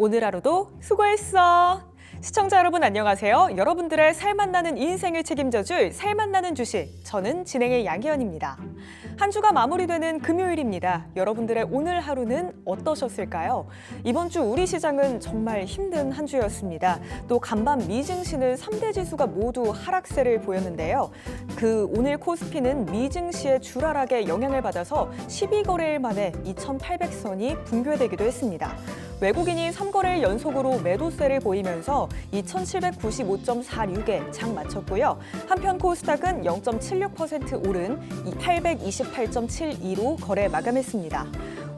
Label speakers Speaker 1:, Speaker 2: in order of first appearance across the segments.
Speaker 1: 오늘 하루도 수고했어. 시청자 여러분 안녕하세요. 여러분들의 살맛나는 인생을 책임져줄 살맛나는 주식, 저는 진행의 양희연입니다. 한 주가 마무리되는 금요일입니다. 여러분들의 오늘 하루는 어떠셨을까요? 이번 주 우리 시장은 정말 힘든 한 주였습니다. 또 간밤 미증시는 3대 지수가 모두 하락세를 보였는데요. 오늘 코스피는 미증시의 줄하락에 영향을 받아서 12거래일 만에 2,800선이 붕괴되기도 했습니다. 외국인이 3거래일 연속으로 매도세를 보이면서 2,795.46에 장 마쳤고요. 한편 코스닥은 0.76% 오른 828.72로 거래 마감했습니다.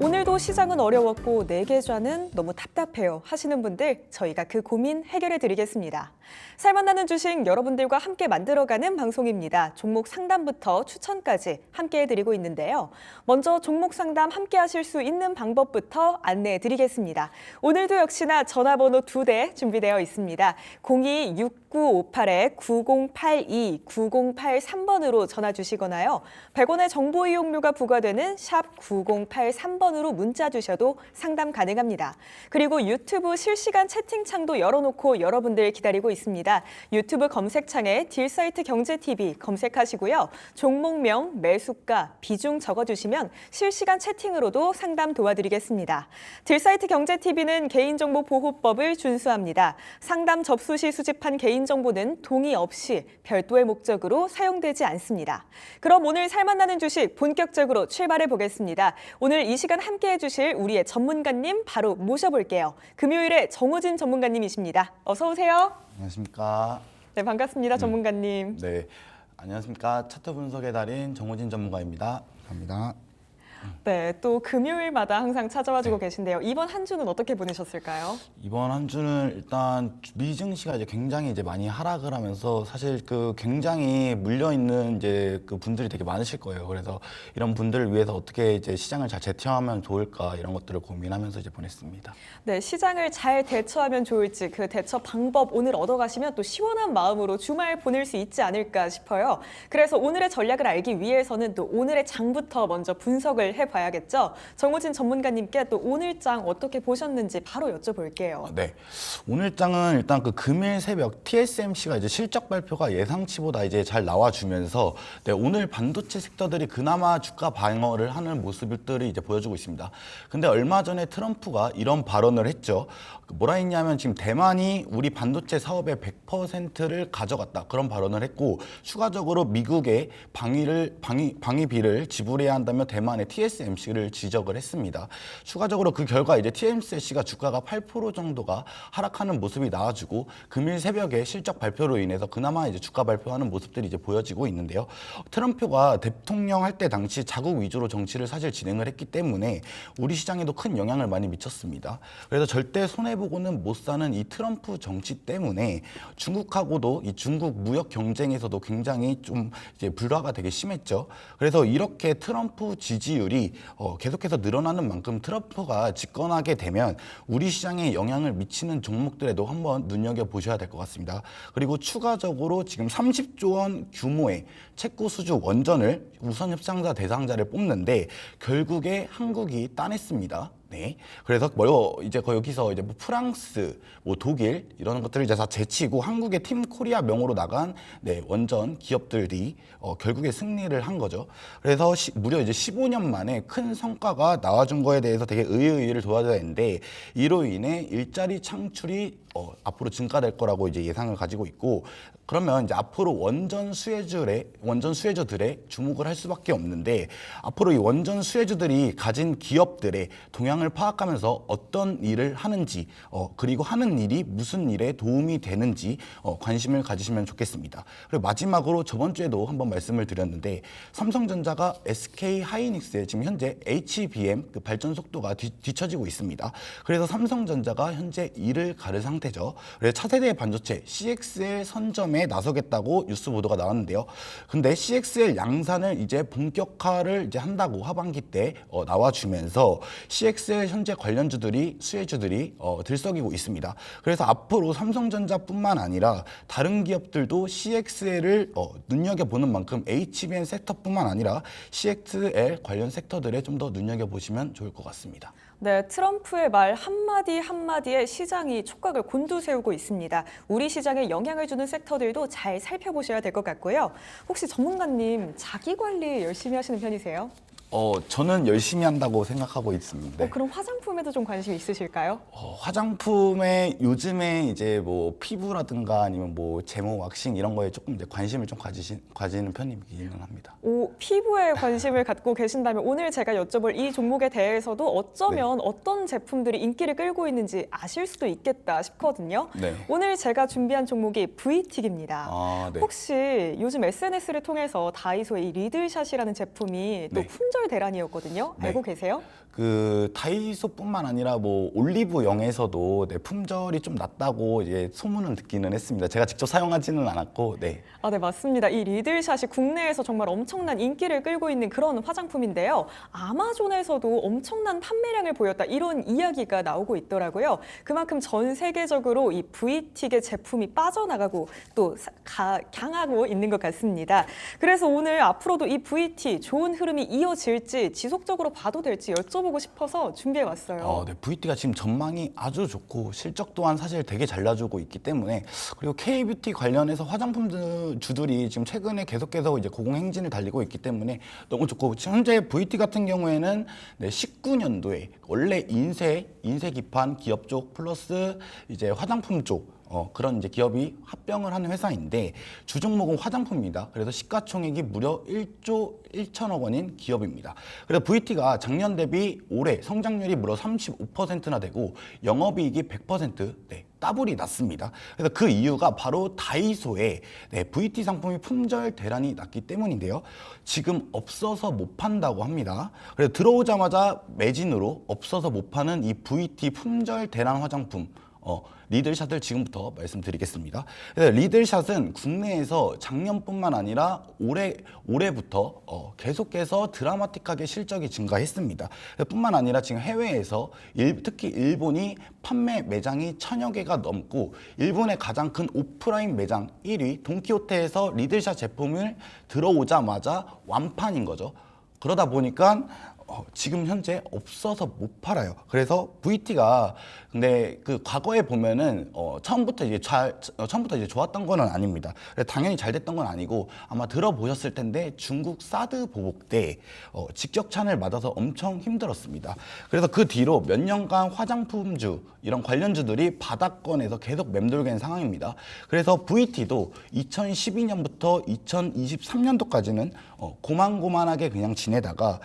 Speaker 1: 오늘도 시장은 어려웠고 내 계좌는 너무 답답해요 하시는 분들, 저희가 그 고민 해결해 드리겠습니다. 살맛나는 주식 여러분들과 함께 만들어가는 방송입니다. 종목 상담부터 추천까지 함께 해드리고 있는데요. 먼저 종목 상담 함께 하실 수 있는 방법부터 안내해 드리겠습니다. 오늘도 역시나 전화번호 2대 준비되어 있습니다. 02-6958-9082, 9083번으로 전화 주시거나요. 100원의 정보 이용료가 부과되는 샵 9083번으로 문자 주셔도 상담 가능합니다. 그리고 유튜브 실시간 채팅창도 열어놓고 여러분들 기다리고 있습니다. 유튜브 검색창에 딜사이트 경제TV 검색하시고요. 종목명, 매수가, 비중 적어주시면 실시간 채팅으로도 상담 도와드리겠습니다. 딜사이트 경제TV는 개인정보보호법을 준수합니다. 상담 접수 시 수집한 개인정보는 동의 없이 별도의 목적으로 사용되지 않습니다. 그럼 오늘 살맛나는 주식 본격적으로 출발해 보겠습니다. 오늘 이 시간 함께 해주실 우리의 전문가님 바로 모셔볼게요. 금요일에 정호진 전문가님이십니다. 어서 오세요.
Speaker 2: 안녕하십니까.
Speaker 1: 네, 반갑습니다, 전문가님.
Speaker 2: 네, 안녕하십니까. 차트 분석의 달인 정호진 전문가입니다. 감사합니다.
Speaker 1: 네, 또 금요일마다 항상 찾아와주고 계신데요. 이번 한 주는 어떻게 보내셨을까요?
Speaker 2: 이번 한 주는 일단 미증시가 이제 굉장히 많이 하락을 하면서 사실 굉장히 물려 있는 그 분들이 되게 많으실 거예요. 그래서 이런 분들을 위해서 어떻게 시장을 잘 대처하면 좋을까 이런 것들을 고민하면서 보냈습니다.
Speaker 1: 네, 시장을 잘 대처하면 좋을지 그 대처 방법 오늘 얻어가시면 또 시원한 마음으로 주말 보낼 수 있지 않을까 싶어요. 그래서 오늘의 전략을 알기 위해서는 또 오늘의 장부터 먼저 분석을 해봐야겠죠. 정호진 전문가님께 또 오늘 장 어떻게 보셨는지 바로 여쭤볼게요.
Speaker 2: 네, 오늘 장은 일단 금일 새벽 TSMC가 실적 발표가 예상치보다 잘 나와주면서 오늘 반도체 섹터들이 그나마 주가 방어를 하는 모습들이 보여주고 있습니다. 근데 얼마 전에 트럼프가 이런 발언을 했죠. 뭐라 했냐면 지금 대만이 우리 반도체 사업의 100%를 가져갔다 그런 발언을 했고, 추가적으로 미국의 방위비를 지불해야 한다며 대만의 TSMC를 지적을 했습니다. 추가적으로 그 결과 TSMC가 주가가 8% 정도가 하락하는 모습이 나와주고, 금일 새벽에 실적 발표로 인해서 그나마 주가 발표하는 모습들이 보여지고 있는데요. 트럼프가 대통령 할 때 당시 자국 위주로 정치를 사실 진행을 했기 때문에 우리 시장에도 큰 영향을 많이 미쳤습니다. 그래서 절대 손해보고는 못 사는 이 트럼프 정치 때문에 중국하고도 이 중국 무역 경쟁에서도 굉장히 불화가 되게 심했죠. 그래서 이렇게 트럼프 지지율이 계속해서 늘어나는 만큼 트럼프가 집권하게 되면 우리 시장에 영향을 미치는 종목들에도 한번 눈여겨보셔야 될 것 같습니다. 그리고 추가적으로 지금 30조 원 규모의 채권 수주 원전을 우선 협상자 대상자를 뽑는데 결국에 한국이 따냈습니다. 네, 그래서 여기서 프랑스, 독일 이런 것들을 다 제치고 한국의 팀 코리아 명으로 나간 원전 기업들이 결국에 승리를 한 거죠. 그래서 무려 15년 만에 큰 성과가 나와준 거에 대해서 되게 의의를 둬야 되는데, 이로 인해 일자리 창출이 앞으로 증가될 거라고 예상을 가지고 있고, 그러면 앞으로 원전 수혜주들의 주목을 할 수밖에 없는데, 앞으로 이 원전 수혜주들이 가진 기업들의 동향을 파악하면서 어떤 일을 하는지, 그리고 하는 일이 무슨 일에 도움이 되는지 관심을 가지시면 좋겠습니다. 그리고 마지막으로 저번 주에도 한번 말씀을 드렸는데, 삼성전자가 SK 하이닉스의 지금 현재 HBM 발전 속도가 뒤처지고 있습니다. 그래서 삼성전자가 현재 이를 가를 상태죠. 그래서 차세대 반도체 CXL 선점에 나서겠다고 뉴스 보도가 나왔는데요. 근데 CXL 양산을 본격화를 한다고 하반기 때 나와주면서 CXL 현재 관련주들이 수혜주들이 들썩이고 있습니다. 그래서 앞으로 삼성전자뿐만 아니라 다른 기업들도 CXL을 눈여겨보는 만큼 HBM 섹터뿐만 아니라 CXL 관련 섹터들에 좀 더 눈여겨보시면 좋을 것 같습니다.
Speaker 1: 네, 트럼프의 말 한마디 한마디에 시장이 촉각을 곤두세우고 있습니다. 우리 시장에 영향을 주는 섹터들도 잘 살펴보셔야 될 것 같고요. 혹시 전문가님 자기 관리 열심히 하시는 편이세요?
Speaker 2: 저는 열심히 한다고 생각하고 있습니다.
Speaker 1: 그럼 화장품에도 좀 관심 있으실까요?
Speaker 2: 화장품에 요즘에 이제 뭐 피부라든가 아니면 뭐 제모 왁싱 이런 거에 조금 이제 관심을 좀 가지는 편이기는 합니다.
Speaker 1: 피부에 관심을 갖고 계신다면 오늘 제가 여쭤볼 이 종목에 대해서도 어쩌면 어떤 제품들이 인기를 끌고 있는지 아실 수도 있겠다 싶거든요.
Speaker 2: 네.
Speaker 1: 오늘 제가 준비한 종목이 VTig입니다.
Speaker 2: 네.
Speaker 1: 혹시 요즘 SNS를 통해서 다이소의 이 리들샷이라는 제품이 또
Speaker 2: 네.
Speaker 1: 품절 대란이었거든요.
Speaker 2: 네.
Speaker 1: 알고 계세요?
Speaker 2: 그 다이소뿐만 아니라 뭐 올리브영에서도 품절이 좀 낮다고 이제 소문은 듣기는 했습니다. 제가 직접 사용하지는 않았고, 네.
Speaker 1: 네, 맞습니다. 이 리들샷이 국내에서 정말 엄청난 인기를 끌고 있는 그런 화장품인데요. 아마존에서도 엄청난 판매량을 보였다, 이런 이야기가 나오고 있더라고요. 그만큼 전 세계적으로 이 VTig의 제품이 빠져나가고 또 강하고 있는 것 같습니다. 그래서 오늘 앞으로도 이 VT 좋은 흐름이 이어질지 지속적으로 봐도 될지 여쭤보고 싶어서 준비해왔어요.
Speaker 2: 네, VT가 지금 전망이 아주 좋고 실적 또한 사실 되게 잘 나주고 있기 때문에, 그리고 K뷰티 관련해서 화장품 주들이 지금 최근에 계속해서 이제 고공행진을 달리고 있기 때문에 너무 좋고, 현재 VT 같은 경우에는 19년도에 원래 인쇄 기판 기업 쪽 플러스 이제 화장품 쪽 그런 이제 기업이 합병을 하는 회사인데 주 종목은 화장품입니다. 그래서 시가총액이 무려 1조 1천억 원인 기업입니다. 그래서 VT가 작년 대비 올해 성장률이 무려 35%나 되고 영업이익이 100% 더블이 났습니다. 그래서 그 이유가 바로 다이소에 VT 상품이 품절 대란이 났기 때문인데요. 지금 없어서 못 판다고 합니다. 그래서 들어오자마자 매진으로 없어서 못 파는 이 VT 품절 대란 화장품 리들샷을 지금부터 말씀드리겠습니다. 리들샷은 국내에서 작년뿐만 아니라 올해부터 계속해서 드라마틱하게 실적이 증가했습니다. 뿐만 아니라 지금 해외에서 특히 일본이 판매 매장이 1000여 개가 넘고 일본의 가장 큰 오프라인 매장 1위 돈키호테에서 리들샷 제품을 들어오자마자 완판인 거죠. 그러다 보니까 지금 현재 없어서 못 팔아요. 그래서 VT가 근데 그 과거에 보면은 처음부터 이제 좋았던 거는 아닙니다. 당연히 잘 됐던 건 아니고 아마 들어보셨을 텐데 중국 사드 보복 때 직격찬을 맞아서 엄청 힘들었습니다. 그래서 그 뒤로 몇 년간 화장품주 이런 관련주들이 바닥권에서 계속 맴돌게 된 상황입니다. 그래서 VT도 2012년부터 2023년도까지는 고만고만하게 그냥 지내다가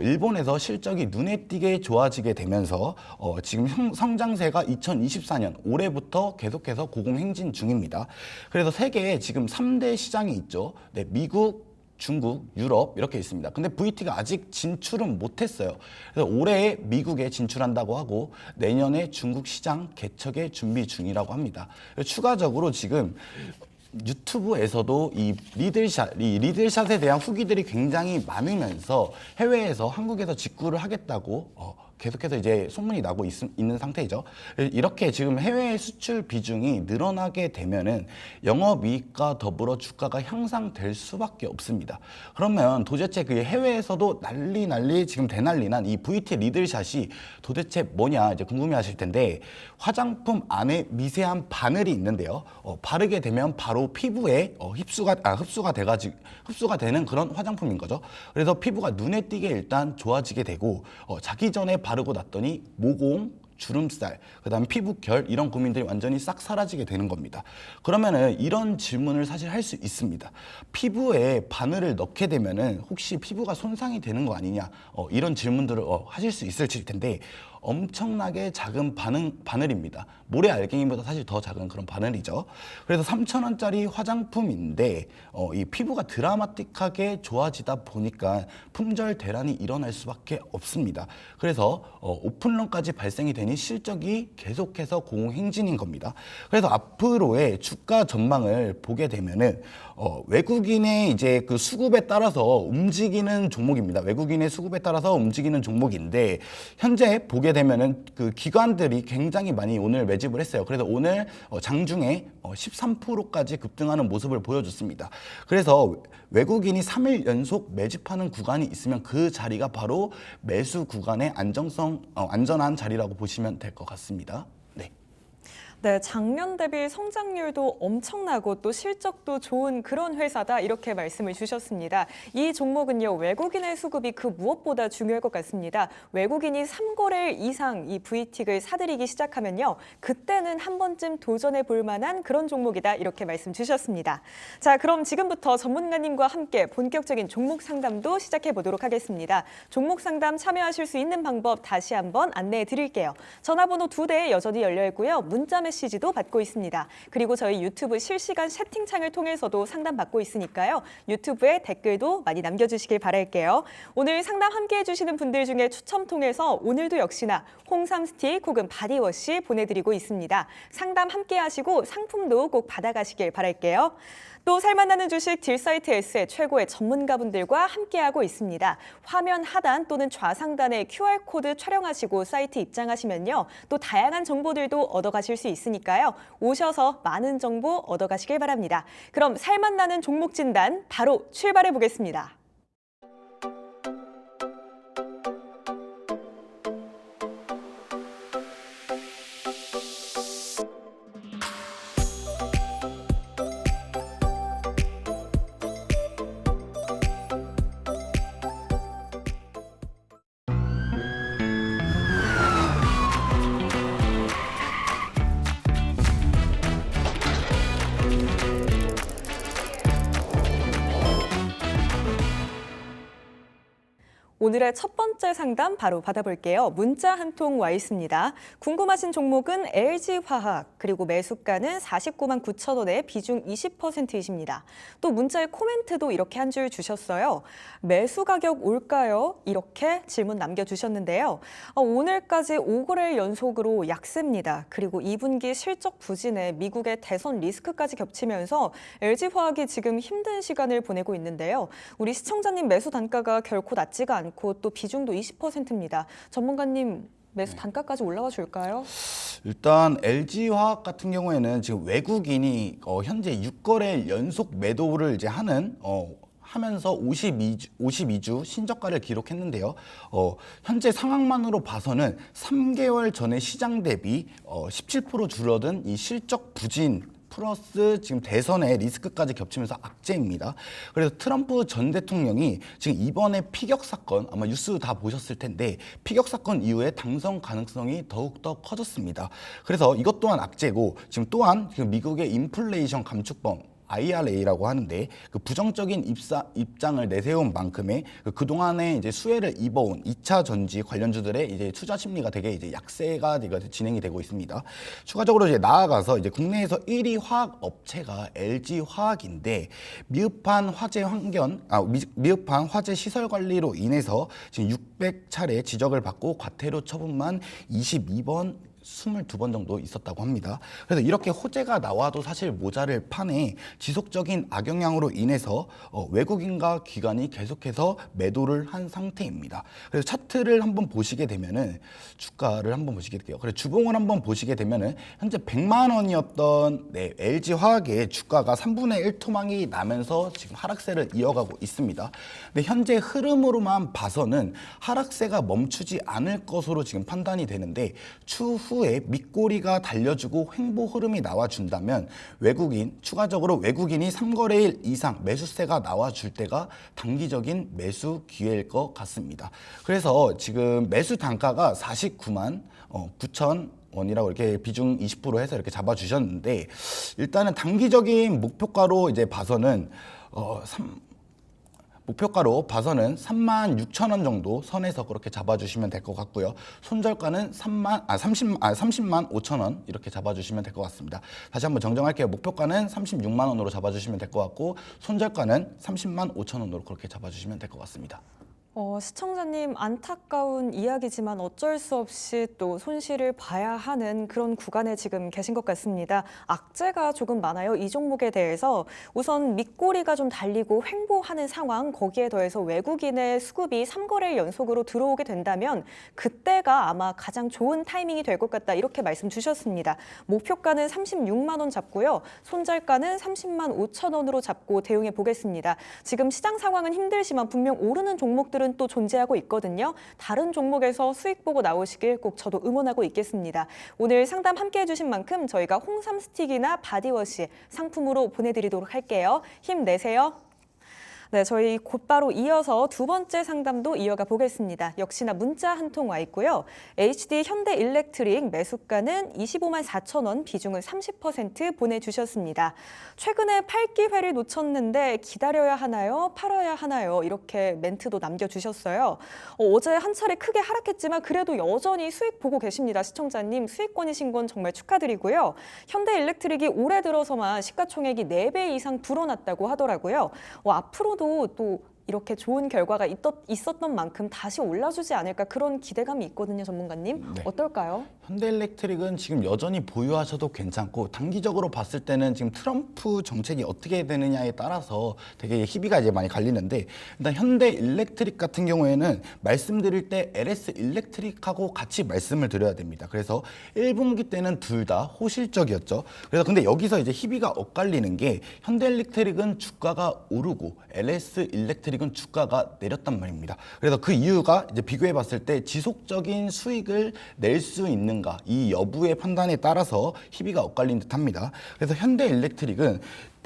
Speaker 2: 일본에서 실적이 눈에 띄게 좋아지게 되면서 지금 성장세가 2024년 올해부터 계속해서 고공행진 중입니다. 그래서 세계에 지금 3대 시장이 있죠. 미국, 중국, 유럽 이렇게 있습니다. 근데 VT가 아직 진출은 못했어요. 그래서 올해 미국에 진출한다고 하고 내년에 중국 시장 개척에 준비 중이라고 합니다. 추가적으로 지금 유튜브에서도 이 리들샷에 대한 후기들이 굉장히 많으면서 해외에서 한국에서 직구를 하겠다고 계속해서 이제 소문이 나고 있는 상태이죠. 이렇게 지금 해외 수출 비중이 늘어나게 되면은 영업이익과 더불어 주가가 향상될 수밖에 없습니다. 그러면 도대체 그 해외에서도 난리 지금 대난리난 이 VT 리들샷이 도대체 뭐냐 이제 궁금해하실 텐데, 화장품 안에 미세한 바늘이 있는데요. 바르게 되면 바로 피부에 흡수가 되는 그런 화장품인 거죠. 그래서 피부가 눈에 띄게 일단 좋아지게 되고 자기 전에 바르고 났더니 모공, 주름살, 그다음에 피부결 이런 고민들이 완전히 싹 사라지게 되는 겁니다. 그러면은 이런 질문을 사실 할 수 있습니다. 피부에 바늘을 넣게 되면은 혹시 피부가 손상이 되는 거 아니냐 이런 질문들을 하실 수 있을 텐데 엄청나게 작은 바늘입니다. 모래 알갱이보다 사실 더 작은 그런 바늘이죠. 그래서 3,000원짜리 화장품인데 이 피부가 드라마틱하게 좋아지다 보니까 품절 대란이 일어날 수밖에 없습니다. 그래서 오픈런까지 발생이 되니 실적이 계속해서 공행진인 겁니다. 그래서 앞으로의 주가 전망을 보게 되면은 외국인의 이제 그 수급에 따라서 움직이는 종목입니다. 외국인의 수급에 따라서 움직이는 종목인데 현재 보게 보게 되면은 그 기관들이 굉장히 많이 오늘 매집을 했어요. 그래서 오늘 장중에 13%까지 급등하는 모습을 보여줬습니다. 그래서 외국인이 3일 연속 매집하는 구간이 있으면 그 자리가 바로 매수 구간의 안전한 자리라고 보시면 될 것 같습니다. 네.
Speaker 1: 네, 작년 대비 성장률도 엄청나고 또 실적도 좋은 그런 회사다 이렇게 말씀을 주셨습니다. 이 종목은요, 외국인의 수급이 그 무엇보다 중요할 것 같습니다. 외국인이 3거래일 이상 이 VTIC을 사들이기 시작하면요, 그때는 한 번쯤 도전해 볼 만한 그런 종목이다 이렇게 말씀 주셨습니다. 자, 그럼 지금부터 전문가님과 함께 본격적인 종목 상담도 시작해 보도록 하겠습니다. 종목 상담 참여하실 수 있는 방법 다시 한번 안내해 드릴게요. 전화번호 2대 여전히 열려 있고요. 문자 메시지도 받고 있습니다. 그리고 저희 유튜브 실시간 채팅창을 통해서도 상담받고 있으니까요. 유튜브에 댓글도 많이 남겨주시길 바랄게요. 오늘 상담 함께 해주시는 분들 중에 추첨 통해서 오늘도 역시나 홍삼 스틱 혹은 바디워시 보내드리고 있습니다. 상담 함께 하시고 상품도 꼭 받아가시길 바랄게요. 또 살만나는 주식 딜사이트S의 최고의 전문가분들과 함께하고 있습니다. 화면 하단 또는 좌상단에 QR코드 촬영하시고 사이트 입장하시면요. 또 다양한 정보들도 얻어가실 수 있으니까요. 오셔서 많은 정보 얻어가시길 바랍니다. 그럼 살만나는 종목 진단 바로 출발해 보겠습니다. 오늘의 첫 번째 상담 바로 받아볼게요. 문자 한 통 와 있습니다. 궁금하신 종목은 LG화학, 그리고 매수가는 49만 9천 원에 비중 20%이십니다. 또 문자에 코멘트도 이렇게 한 줄 주셨어요. 매수 가격 올까요? 이렇게 질문 남겨주셨는데요. 오늘까지 5거래일 연속으로 약세입니다. 그리고 2분기 실적 부진에 미국의 대선 리스크까지 겹치면서 LG화학이 지금 힘든 시간을 보내고 있는데요. 우리 시청자님 매수 단가가 결코 낮지가 않고 또 비중도 20%입니다. 전문가님 매수 단가까지 올라와 줄까요?
Speaker 2: 일단 LG화학 같은 경우에는 지금 외국인이 현재 6거래일 연속 매도를 이제 하면서 52주 신저가를 기록했는데요. 현재 상황만으로 봐서는 3개월 전의 시장 대비 17% 줄어든 이 실적 부진 플러스 지금 대선의 리스크까지 겹치면서 악재입니다. 그래서 트럼프 전 대통령이 지금 이번에 피격 사건, 아마 뉴스 다 보셨을 텐데 피격 사건 이후에 당선 가능성이 더욱더 커졌습니다. 그래서 이것 또한 악재고 지금 미국의 인플레이션 감축법 IRA라고 하는데 그 부정적인 입장을 내세운 만큼의 그동안에 이제 수혜를 입어온 2차 전지 관련주들의 이제 투자 심리가 되게 이제 약세가 진행이 되고 있습니다. 추가적으로 이제 나아가서 이제 국내에서 1위 화학 업체가 LG 화학인데 미흡한 화재 시설 관리로 인해서 지금 600차례 지적을 받고 과태료 처분만 22번 정도 있었다고 합니다. 그래서 이렇게 호재가 나와도 사실 모자를 판에 지속적인 악영향으로 인해서 외국인과 기관이 계속해서 매도를 한 상태입니다. 그래서 차트를 한번 보시게 되면은 주가를 한번 보시게 될게요. 그래서 주봉을 한번 보시게 되면은 현재 100만 원이었던 LG 화학의 주가가 3분의 1 토막이 나면서 지금 하락세를 이어가고 있습니다. 근데 현재 흐름으로만 봐서는 하락세가 멈추지 않을 것으로 지금 판단이 되는데 추후에 밑꼬리가 달려주고 횡보 흐름이 나와준다면 추가적으로 외국인이 3거래일 이상 매수세가 나와줄 때가 단기적인 매수 기회일 것 같습니다. 그래서 지금 매수 단가가 49만 9천 원이라고 이렇게 비중 20% 해서 이렇게 잡아주셨는데 일단은 단기적인 목표가로 이제 봐서는 3만 6천 원 정도 선에서 그렇게 잡아주시면 될 것 같고요. 손절가는 30만 5천 원 이렇게 잡아주시면 될 것 같습니다. 다시 한번 정정할게요. 목표가는 36만 원으로 잡아주시면 될 것 같고 손절가는 30만 5천 원으로 그렇게 잡아주시면 될 것 같습니다.
Speaker 1: 시청자님 안타까운 이야기지만 어쩔 수 없이 또 손실을 봐야 하는 그런 구간에 지금 계신 것 같습니다. 악재가 조금 많아요. 이 종목에 대해서 우선 밑꼬리가 좀 달리고 횡보하는 상황, 거기에 더해서 외국인의 수급이 3거래일 연속으로 들어오게 된다면 그때가 아마 가장 좋은 타이밍이 될 것 같다 이렇게 말씀 주셨습니다. 목표가는 36만 원 잡고요. 손절가는 30만 5천 원으로 잡고 대응해 보겠습니다. 지금 시장 상황은 힘들지만 분명 오르는 종목들은 또 존재하고 있거든요. 다른 종목에서 수익 보고 나오시길 꼭 저도 응원하고 있겠습니다. 오늘 상담 함께 해주신 만큼 저희가 홍삼 스틱이나 바디워시 상품으로 보내드리도록 할게요. 힘내세요. 네, 저희 곧바로 이어서 두 번째 상담도 이어가 보겠습니다. 역시나 문자 한 통 와 있고요. HD 현대일렉트릭 매수가는 25만 4천 원, 비중은 30% 보내주셨습니다. 최근에 팔 기회를 놓쳤는데 기다려야 하나요? 팔아야 하나요? 이렇게 멘트도 남겨주셨어요. 어제 한 차례 크게 하락했지만 그래도 여전히 수익 보고 계십니다. 시청자님 수익권이신 건 정말 축하드리고요. 현대일렉트릭이 올해 들어서만 시가총액이 4배 이상 불어났다고 하더라고요. 앞으로도 또 이렇게 좋은 결과가 있었던 만큼 다시 올라주지 않을까 그런 기대감이 있거든요, 전문가님.
Speaker 2: 네.
Speaker 1: 어떨까요?
Speaker 2: 현대일렉트릭은 지금 여전히 보유하셔도 괜찮고 단기적으로 봤을 때는 지금 트럼프 정책이 어떻게 되느냐에 따라서 되게 희비가 이제 많이 갈리는데 일단 현대일렉트릭 같은 경우에는 말씀드릴 때 LS 일렉트릭하고 같이 말씀을 드려야 됩니다. 그래서 1분기 때는 둘 다 호실적이었죠. 그래서 근데 여기서 이제 희비가 엇갈리는 게 현대일렉트릭은 주가가 오르고 LS 일렉트릭은 주가가 내렸단 말입니다. 그래서 그 이유가 이제 비교해 봤을 때 지속적인 수익을 낼 수 있는가 이 여부의 판단에 따라서 희비가 엇갈린 듯합니다. 그래서 현대일렉트릭은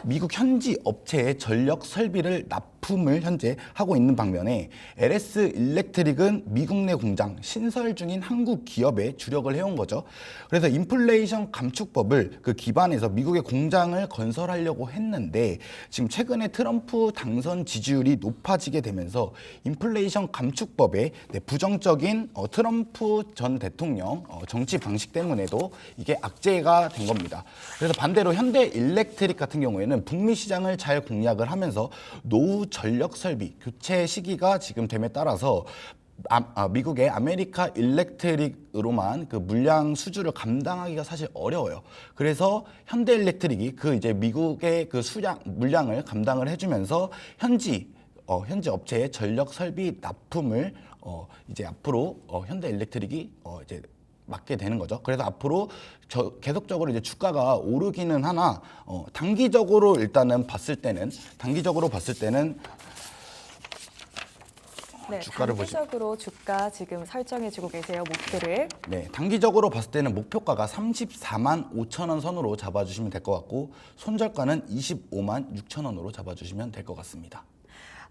Speaker 2: 미국 현지 업체의 전력 설비를 납품을 현재 하고 있는 방면에 LS 일렉트릭은 미국 내 공장 신설 중인 한국 기업에 주력을 해온 거죠. 그래서 인플레이션 감축법을 그 기반해서 미국의 공장을 건설하려고 했는데 지금 최근에 트럼프 당선 지지율이 높아지게 되면서 인플레이션 감축법에 부정적인 트럼프 전 대통령 정치 방식 때문에도 이게 악재가 된 겁니다. 그래서 반대로 현대일렉트릭 같은 경우에는 북미 시장을 잘 공략을 하면서 노후 전력 설비 교체 시기가 지금 됨에 따라서 미국의 아메리카 일렉트릭으로만 그 물량 수주를 감당하기가 사실 어려워요. 그래서 현대일렉트릭이 그 이제 미국의 그 물량을 감당을 해주면서 현지 업체의 전력 설비 납품을 이제 앞으로 현대일렉트릭이 이제 맡게 되는 거죠. 그래서 앞으로 계속적으로 이제 주가가 오르기는 하나 단기적으로 봤을 때는
Speaker 1: 네,
Speaker 2: 주가를
Speaker 1: 단기적으로 주가 지금 설정해주고 계세요, 목표를.
Speaker 2: 네, 단기적으로 봤을 때는 목표가가 34만 5천 원 선으로 잡아주시면 될 것 같고 손절가는 25만 6천 원으로 잡아주시면 될 것 같습니다.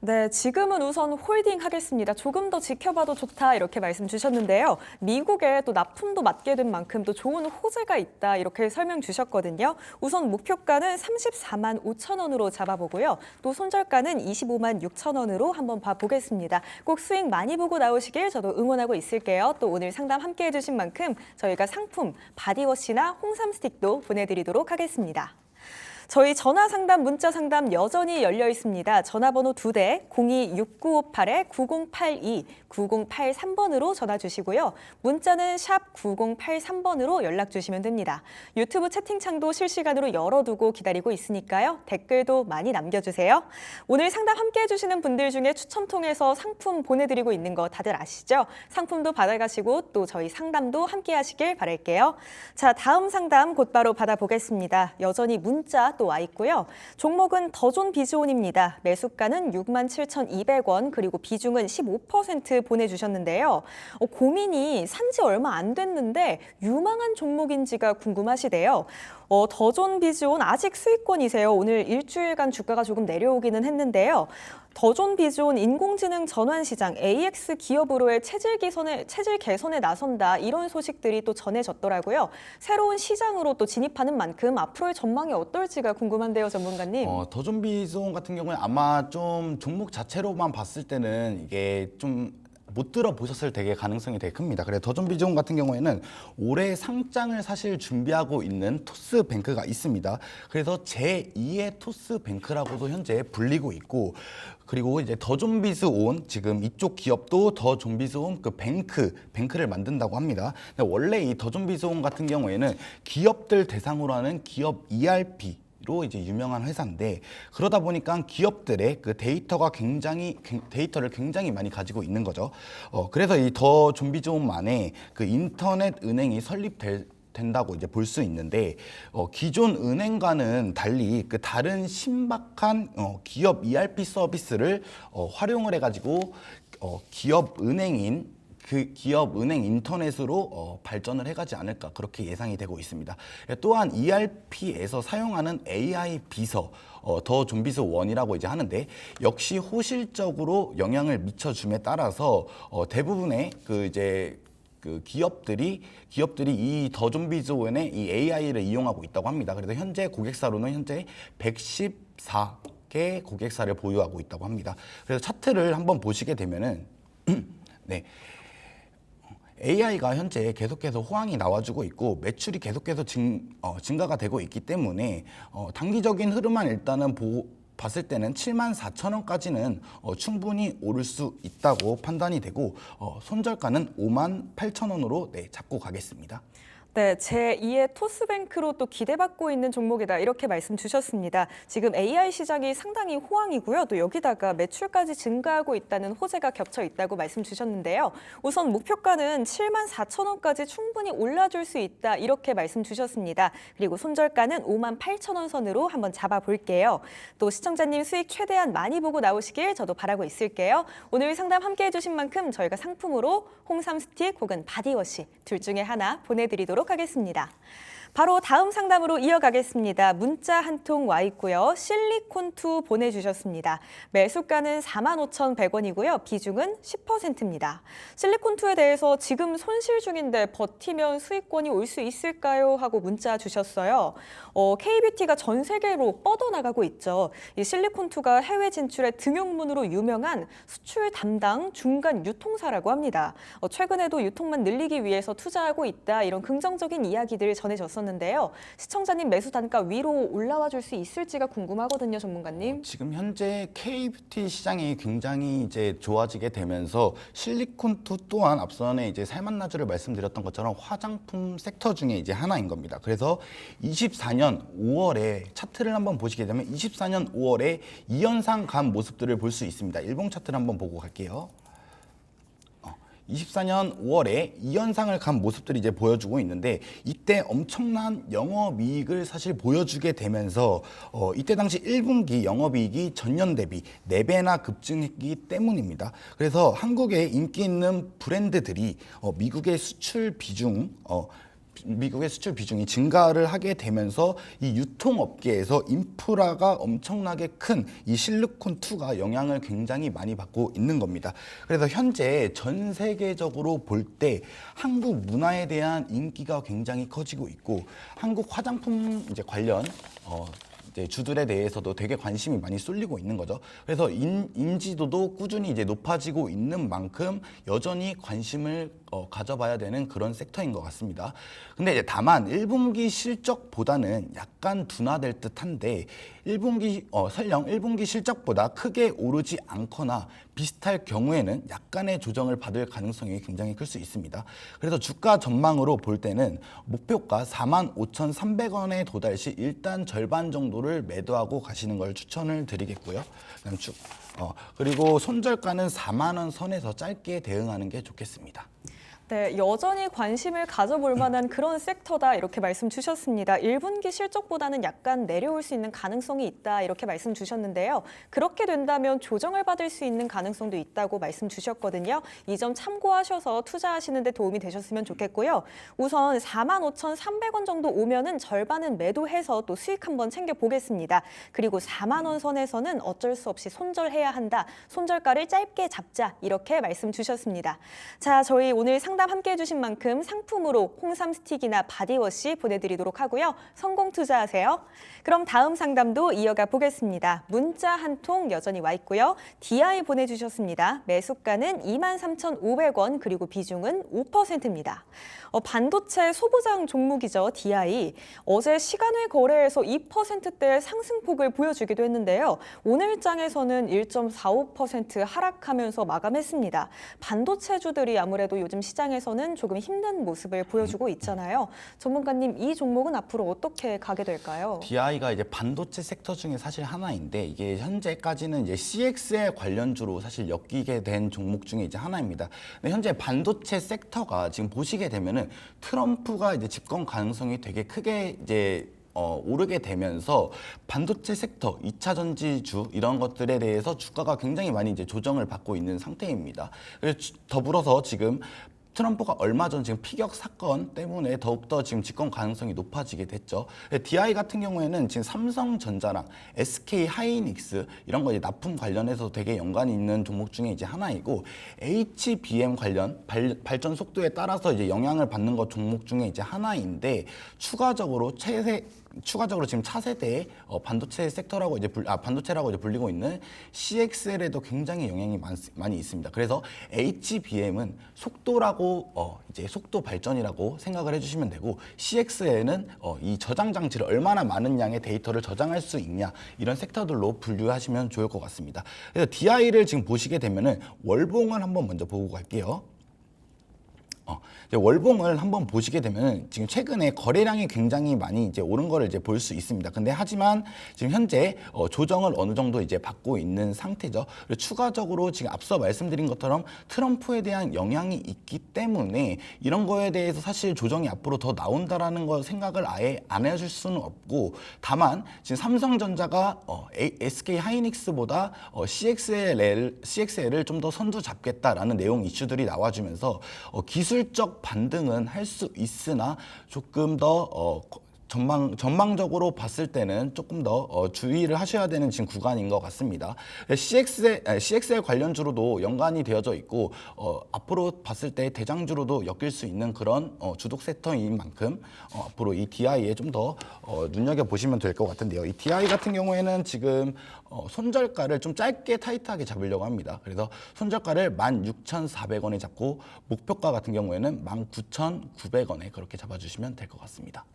Speaker 1: 네, 지금은 우선 홀딩 하겠습니다. 조금 더 지켜봐도 좋다 이렇게 말씀 주셨는데요. 미국에 또 납품도 맡게 된 만큼 또 좋은 호재가 있다 이렇게 설명 주셨거든요. 우선 목표가는 34만 5천 원으로 잡아보고요. 또 손절가는 25만 6천 원으로 한번 봐보겠습니다. 꼭 수익 많이 보고 나오시길 저도 응원하고 있을게요. 또 오늘 상담 함께 해주신 만큼 저희가 상품 바디워시나 홍삼 스틱도 보내드리도록 하겠습니다. 저희 전화 상담, 문자 상담 여전히 열려 있습니다. 전화번호 2대 026958-9082, 9083번으로 전화 주시고요. 문자는 샵 9083번으로 연락 주시면 됩니다. 유튜브 채팅창도 실시간으로 열어두고 기다리고 있으니까요. 댓글도 많이 남겨주세요. 오늘 상담 함께 해주시는 분들 중에 추첨 통해서 상품 보내드리고 있는 거 다들 아시죠? 상품도 받아가시고 또 저희 상담도 함께 하시길 바랄게요. 자, 다음 상담 곧바로 받아보겠습니다. 여전히 문자 또 와 있고요. 종목은 더존 비즈온입니다. 매수가는 67,200원 그리고 비중은 15% 보내주셨는데요. 고민이 산지 얼마 안 됐는데 유망한 종목인지가 궁금하시대요. 더존 비즈온 아직 수익권이세요. 오늘 일주일간 주가가 조금 내려오기는 했는데요. 더존 비즈온 인공지능 전환 시장 AX 기업으로의 체질 개선에 나선다 이런 소식들이 또 전해졌더라고요. 새로운 시장으로 또 진입하는 만큼 앞으로의 전망이 어떨지가 궁금한데요, 전문가님.
Speaker 2: 더존 비즈온 같은 경우에 아마 좀 종목 자체로만 봤을 때는 이게 좀 못 들어보셨을 되게 가능성이 되게 큽니다. 그래서 더존비즈홈 같은 경우에는 올해 상장을 사실 준비하고 있는 토스뱅크가 있습니다. 그래서 제2의 토스뱅크라고도 현재 불리고 있고, 그리고 이제 더존비즈온, 지금 이쪽 기업도 더존비즈온 그 뱅크를 만든다고 합니다. 근데 원래 이 더존비즈온 같은 경우에는 기업들 대상으로 하는 기업 ERP 로 이제 유명한 회사인데, 그러다 보니까 기업들의 그 데이터를 굉장히 많이 가지고 있는 거죠. 그래서 이 더존비즈온만의 그 인터넷 은행이 된다고 이제 볼 수 있는데, 기존 은행과는 달리 그 다른 신박한 기업 ERP 서비스를 활용을 해가지고 기업 은행 인터넷으로 발전을 해가지 않을까, 그렇게 예상이 되고 있습니다. 또한 ERP에서 사용하는 AI 비서 더존비즈1이라고 이제 하는데, 역시 호실적으로 영향을 미쳐줌에 따라서 대부분의 그 기업들이 이 더존비즈1의 이 AI를 이용하고 있다고 합니다. 그래서 현재 고객사로는 현재 114개 고객사를 보유하고 있다고 합니다. 그래서 차트를 한번 보시게 되면은 네. AI가 현재 계속해서 호황이 나와주고 있고, 매출이 계속해서 증가가 되고 있기 때문에 단기적인 흐름만 일단은 봤을 때는 74,000원까지는 충분히 오를 수 있다고 판단이 되고, 손절가는 58,000원으로 잡고 가겠습니다.
Speaker 1: 네, 제2의 토스뱅크로 또 기대받고 있는 종목이다, 이렇게 말씀 주셨습니다. 지금 AI 시장이 상당히 호황이고요. 또 여기다가 매출까지 증가하고 있다는 호재가 겹쳐 있다고 말씀 주셨는데요. 우선 목표가는 74,000원까지 충분히 올라줄 수 있다, 이렇게 말씀 주셨습니다. 그리고 손절가는 58,000원 선으로 한번 잡아볼게요. 또 시청자님 수익 최대한 많이 보고 나오시길 저도 바라고 있을게요. 오늘 상담 함께 해주신 만큼 저희가 상품으로 홍삼 스틱 혹은 바디워시 둘 중에 하나 보내드리도록 하겠습니다. 바로 다음 상담으로 이어가겠습니다. 문자 한 통 와 있고요. 실리콘2 보내주셨습니다. 매수가는 45,100원이고요. 비중은 10%입니다. 실리콘2에 대해서 지금 손실 중인데 버티면 수익권이 올 수 있을까요? 하고 문자 주셨어요. K뷰티가 전 세계로 뻗어나가고 있죠. 이 실리콘2가 해외 진출의 등용문으로 유명한 수출 담당 중간 유통사라고 합니다. 최근에도 유통만 늘리기 위해서 투자하고 있다, 이런 긍정적인 이야기들 전해졌었는데요. 시청자님 매수 단가 위로 올라와 줄 수 있을지가 궁금하거든요, 전문가님.
Speaker 2: 지금 현재 K뷰티 시장이 굉장히 이제 좋아지게 되면서 실리콘2 또한 앞선에 이제 살만나주를 말씀드렸던 것처럼 화장품 섹터 중에 이제 하나인 겁니다. 그래서 24년 5월에 차트를 한번 보시게 되면 24년 5월에 2연상 간 모습들을 볼 수 있습니다. 일봉 차트를 한번 보고 갈게요. 24년 5월에 2연상을 간 모습들이 이제 보여주고 있는데, 이때 엄청난 영업이익을 사실 보여주게 되면서 이때 당시 1분기 영업이익이 전년 대비 4배나 급증했기 때문입니다. 그래서 한국에 인기 있는 브랜드들이 미국의 수출 비중이 증가를 하게 되면서 이 유통업계에서 인프라가 엄청나게 큰 이 실리콘2가 영향을 굉장히 많이 받고 있는 겁니다. 그래서 현재 전 세계적으로 볼 때 한국 문화에 대한 인기가 굉장히 커지고 있고, 한국 화장품 이제 관련 이제 주들에 대해서도 되게 관심이 많이 쏠리고 있는 거죠. 그래서 인지도도 꾸준히 이제 높아지고 있는 만큼 여전히 관심을 가져봐야 되는 그런 섹터인 것 같습니다. 근데 이제 다만 1분기 실적보다는 약간 둔화될 듯한데, 설령 1분기 실적보다 크게 오르지 않거나 비슷할 경우에는 약간의 조정을 받을 가능성이 굉장히 클 수 있습니다. 그래서 주가 전망으로 볼 때는 목표가 45,300원에 도달 시 일단 절반 정도를 매도하고 가시는 걸 추천을 드리겠고요. 그리고 손절가는 4만 원 선에서 짧게 대응하는 게 좋겠습니다.
Speaker 1: 네, 여전히 관심을 가져볼 만한 그런 섹터다, 이렇게 말씀 주셨습니다. 1분기 실적보다는 약간 내려올 수 있는 가능성이 있다, 이렇게 말씀 주셨는데요. 그렇게 된다면 조정을 받을 수 있는 가능성도 있다고 말씀 주셨거든요. 이 점 참고하셔서 투자하시는 데 도움이 되셨으면 좋겠고요. 우선 45,300원 정도 오면은 절반은 매도해서 또 수익 한번 챙겨보겠습니다. 그리고 4만 원 선에서는 어쩔 수 없이 손절해야 한다, 손절가를 짧게 잡자, 이렇게 말씀 주셨습니다. 자, 저희 오늘 상담 함께 해주신 만큼 상품으로 홍삼 스틱이나 바디워시 보내드리도록 하고요. 성공 투자하세요. 그럼 다음 상담도 이어가 보겠습니다. 문자 한 통 여전히 와 있고요. DI 보내주셨습니다. 매수가는 23,500원 그리고 비중은 5%입니다. 반도체 소부장 종목이죠. DI. 어제 시간외 거래에서 2%대의 상승폭을 보여주기도 했는데요. 오늘장에서는 1.45% 하락하면서 마감했습니다. 반도체주들이 아무래도 요즘 시장에서는 조금 힘든 모습을 보여주고 있잖아요. 전문가님, 이 종목은 앞으로 어떻게 가게 될까요?
Speaker 2: DI가 이제 반도체 섹터 중에 사실 하나인데 이게 현재까지는 이제 CXL 관련주로 사실 엮이게 된 종목 중에 이제 하나입니다. 근데 현재 반도체 섹터가 지금 보시게 되면은 트럼프가 이제 집권 가능성이 되게 크게 이제 오르게 되면서 반도체 섹터, 2차 전지주 이런 것들에 대해서 주가가 굉장히 많이 이제 조정을 받고 있는 상태입니다. 그래서 더불어서 지금 트럼프가 얼마 전 지금 피격 사건 때문에 더욱더 지금 집권 가능성이 높아지게 됐죠. DI 같은 경우에는 지금 삼성전자랑 SK 하이닉스 이런 거 이제 납품 관련해서 되게 연관이 있는 종목 중에 이제 하나이고 HBM 관련 발전 속도에 따라서 이제 영향을 받는 것 종목 중에 이제 하나인데 추가적으로 지금 차세대의 반도체 섹터라고 이제 반도체라고 이제 불리고 있는 CXL에도 굉장히 영향이 많이 있습니다. 그래서 HBM은 속도라고 이제 속도 발전이라고 생각을 해주시면 되고 CXL은 이 저장 장치를 얼마나 많은 양의 데이터를 저장할 수 있냐 이런 섹터들로 분류하시면 좋을 것 같습니다. 그래서 DI를 지금 보시게 되면은 월봉을 한번 먼저 보고 갈게요. 이제 월봉을 한번 보시게 되면 지금 최근에 거래량이 굉장히 많이 이제 오른 거를 이제 볼 수 있습니다. 근데 하지만 지금 현재 조정을 어느 정도 이제 받고 있는 상태죠. 그리고 추가적으로 지금 앞서 말씀드린 것처럼 트럼프에 대한 영향이 있기 때문에 이런 거에 대해서 사실 조정이 앞으로 더 나온다라는 걸 생각을 아예 안 해줄 수는 없고 다만 지금 삼성전자가 SK 하이닉스보다 CXL을 좀 더 선두 잡겠다라는 내용 이슈들이 나와주면서 기술적 반등은 할 수 있으나 조금 더 전망적으로 봤을 때는 조금 더 주의를 하셔야 되는 지금 구간인 것 같습니다. CXL 관련주로도 연관이 되어져 있고 앞으로 봤을 때 대장주로도 엮일 수 있는 그런 주독 섹터인 만큼 앞으로 이 DI에 좀 더 눈여겨보시면 될 것 같은데요. 이 DI 같은 경우에는 지금 손절가를 좀 짧게 타이트하게 잡으려고 합니다. 그래서 손절가를 16,400원에 잡고 목표가 같은 경우에는 19,900원에 그렇게 잡아주시면 될 것 같습니다.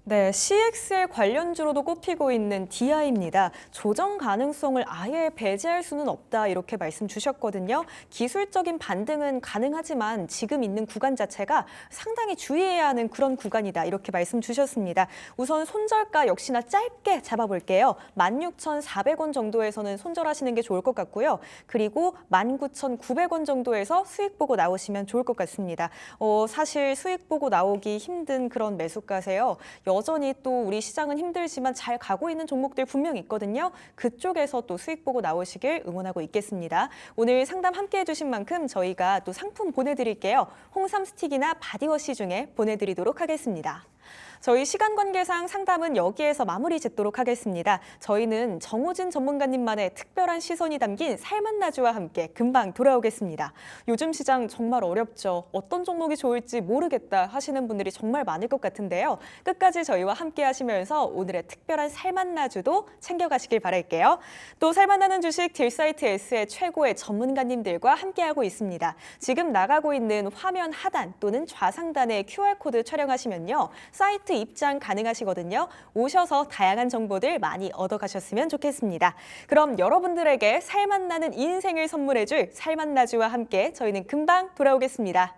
Speaker 1: 네, CXL 관련주로도 꼽히고 있는 DI입니다. 조정 가능성을 아예 배제할 수는 없다 이렇게 말씀 주셨거든요. 기술적인 반등은 가능하지만 지금 있는 구간 자체가 상당히 주의해야 하는 그런 구간이다 이렇게 말씀 주셨습니다. 우선 손절가 역시나 짧게 잡아볼게요. 16,400원 정도에서는 손절하시는 게 좋을 것 같고요. 그리고 19,900원 정도에서 수익 보고 나오시면 좋을 것 같습니다. 사실 수익 보고 나오기 힘든 그런 매수가세요. 여전히 또 우리 시장은 힘들지만 잘 가고 있는 종목들 분명 있거든요. 그쪽에서 또 수익 보고 나오시길 응원하고 있겠습니다. 오늘 상담 함께 해주신 만큼 저희가 또 상품 보내드릴게요. 홍삼 스틱이나 바디워시 중에 보내드리도록 하겠습니다. 저희 시간 관계상 상담은 여기에서 마무리 짓도록 하겠습니다. 저희는 정호진 전문가님만의 특별한 시선이 담긴 살맛나주와 함께 금방 돌아오겠습니다. 요즘 시장 정말 어렵죠. 어떤 종목이 좋을지 모르겠다 하시는 분들이 정말 많을 것 같은데요. 끝까지 저희와 함께 하시면서 오늘의 특별한 살맛나주도 챙겨가시길 바랄게요. 또 살맛나는 주식 딜사이트 S의 최고의 전문가님들과 함께하고 있습니다. 지금 나가고 있는 화면 하단 또는 좌상단에 QR코드 촬영하시면요. 사이트 입장 가능하시거든요. 오셔서 다양한 정보들 많이 얻어가셨으면 좋겠습니다. 그럼 여러분들에게 살맛나는 인생을 선물해줄 살맛나주와 함께 저희는 금방 돌아오겠습니다.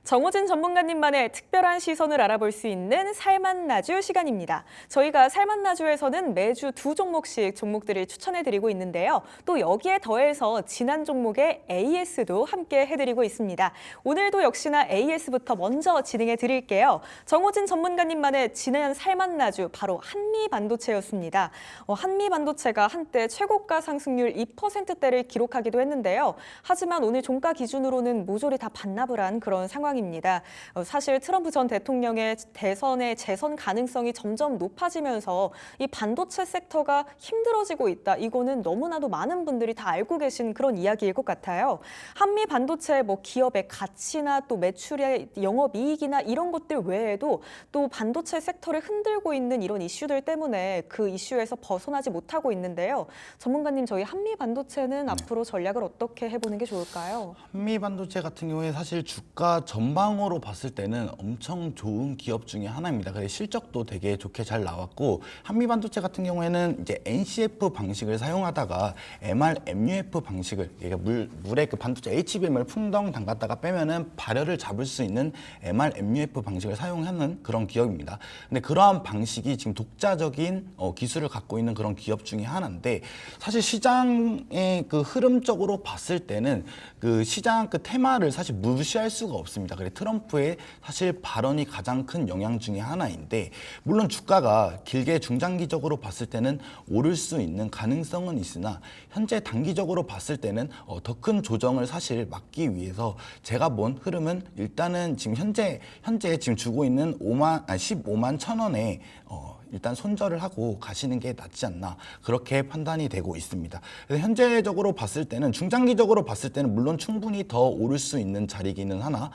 Speaker 1: 정호진 전문가님만의 특별한 시선을 알아볼 수 있는 살맛나주 시간입니다. 저희가 살맛나주에서는 매주 2종목씩 종목들을 추천해드리고 있는데요. 또 여기에 더해서 지난 종목의 AS도 함께 해드리고 있습니다. 오늘도 역시나 AS부터 먼저 진행해드릴게요. 정호진 전문가님만의 지난 살맛나주 바로 한미반도체였습니다. 한미반도체가 한때 최고가 상승률 2%대를 기록하기도 했는데요. 하지만 오늘 종가 기준으로는 모조리 다 반납을 한 그런 상황입니다. 사실 트럼프 전 대통령의 대선의 재선 가능성이 점점 높아지면서 이 반도체 섹터가 힘들어지고 있다. 이거는 너무나도 많은 분들이 다 알고 계신 그런 이야기일 것 같아요. 한미 반도체 기업의 가치나 또 매출의 영업이익이나 이런 것들 외에도 또 반도체 섹터를 흔들고 있는 이런 이슈들 때문에 그 이슈에서 벗어나지 못하고 있는데요. 전문가님, 저희 한미 반도체는 앞으로 전략을 어떻게 해보는 게 좋을까요?
Speaker 2: 한미 반도체 같은 경우에 사실 주가 전방으로 봤을 때는 엄청 좋은 기업 중에 하나입니다. 그래서 실적도 되게 좋게 잘 나왔고, 한미 반도체 같은 경우에는 이제 NCF 방식을 사용하다가 MR-MUF 방식을, 물에 그 반도체 HBM을 풍덩 담갔다가 빼면은 발열을 잡을 수 있는 MR-MUF 방식을 사용하는 그런 기업입니다. 근데 그러한 방식이 지금 독자적인 기술을 갖고 있는 그런 기업 중에 하나인데, 사실 시장의 그 흐름적으로 봤을 때는 그 시장 그 테마를 사실 무시할 수가 없습니다. 그래 트럼프의 사실 발언이 가장 큰 영향 중에 하나인데, 물론 주가가 길게 중장기적으로 봤을 때는 오를 수 있는 가능성은 있으나 현재 단기적으로 봤을 때는 더 큰 조정을 사실 막기 위해서 제가 본 흐름은 일단은 지금 현재 지금 주고 있는 15만 1,000원에 일단 손절을 하고 가시는 게 낫지 않나, 그렇게 판단이 되고 있습니다. 그래서 현재적으로 봤을 때는, 중장기적으로 봤을 때는 물론 충분히 더 오를 수 있는 자리기는 하나,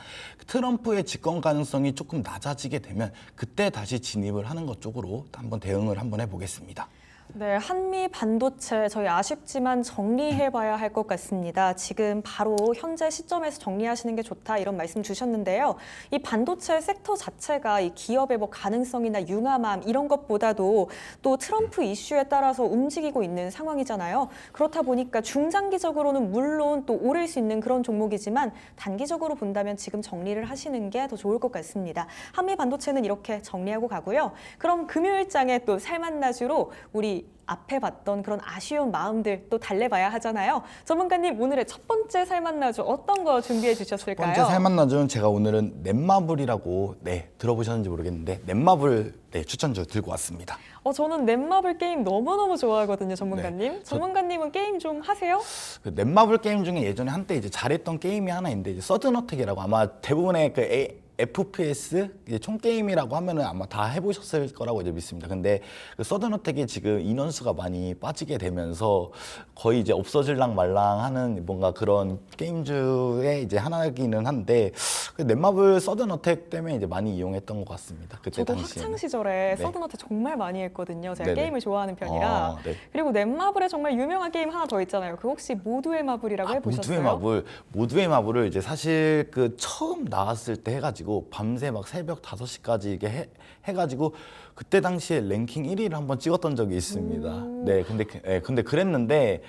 Speaker 2: 트럼프의 집권 가능성이 조금 낮아지게 되면 그때 다시 진입을 하는 것 쪽으로 한번 대응을 한번 해보겠습니다.
Speaker 1: 네, 한미 반도체 저희 아쉽지만 정리해봐야 할 것 같습니다. 지금 바로 현재 시점에서 정리하시는 게 좋다 이런 말씀 주셨는데요. 이 반도체 섹터 자체가 이 기업의 가능성이나 융화맘 이런 것보다도 또 트럼프 이슈에 따라서 움직이고 있는 상황이잖아요. 그렇다 보니까 중장기적으로는 물론 또 오를 수 있는 그런 종목이지만 단기적으로 본다면 지금 정리를 하시는 게 더 좋을 것 같습니다. 한미 반도체는 이렇게 정리하고 가고요. 그럼 금요일장에 또 살맛나주로 우리 앞에 봤던 그런 아쉬운 마음들 또 달래봐야 하잖아요. 전문가님, 오늘의 첫 번째 살맛나주 어떤 거 준비해 주셨을까요?
Speaker 2: 첫 번째 살맛나주는 제가 오늘은 넷마블이라고 들어보셨는지 모르겠는데 넷마블 추천주 들고 왔습니다.
Speaker 1: 저는 넷마블 게임 너무너무 좋아하거든요, 전문가님.
Speaker 2: 네,
Speaker 1: 전문가님은 게임 좀 하세요?
Speaker 2: 그 넷마블 게임 중에 예전에 한때 이제 잘했던 게임이 하나 있는데, 이제 서든어택이라고, 아마 대부분의 그 FPS 총 게임이라고 하면은 아마 다 해보셨을 거라고 이제 믿습니다. 근데 그 서든어택이 지금 인원수가 많이 빠지게 되면서 거의 이제 없어질랑 말랑하는 뭔가 그런 게임주의 이제 하나이기는 한데, 그 넷마블 서든어택 때문에 이제 많이 이용했던 것 같습니다. 그때
Speaker 1: 저도
Speaker 2: 당시에는.
Speaker 1: 학창 시절에
Speaker 2: 네.
Speaker 1: 서든어택 정말 많이 했거든요. 제가
Speaker 2: 네네.
Speaker 1: 게임을 좋아하는 편이라.
Speaker 2: 네.
Speaker 1: 그리고 넷마블에 정말 유명한 게임 하나 더 있잖아요. 그 혹시 모두의 마블이라고 해보셨어요?
Speaker 2: 모두의 마블을 이제 사실 그 처음 나왔을 때 해가지고 밤새 막 새벽 5시까지 이게 해가지고 그때 당시에 랭킹 1위를 한번 찍었던 적이 있습니다. 네, 근데 그랬는데,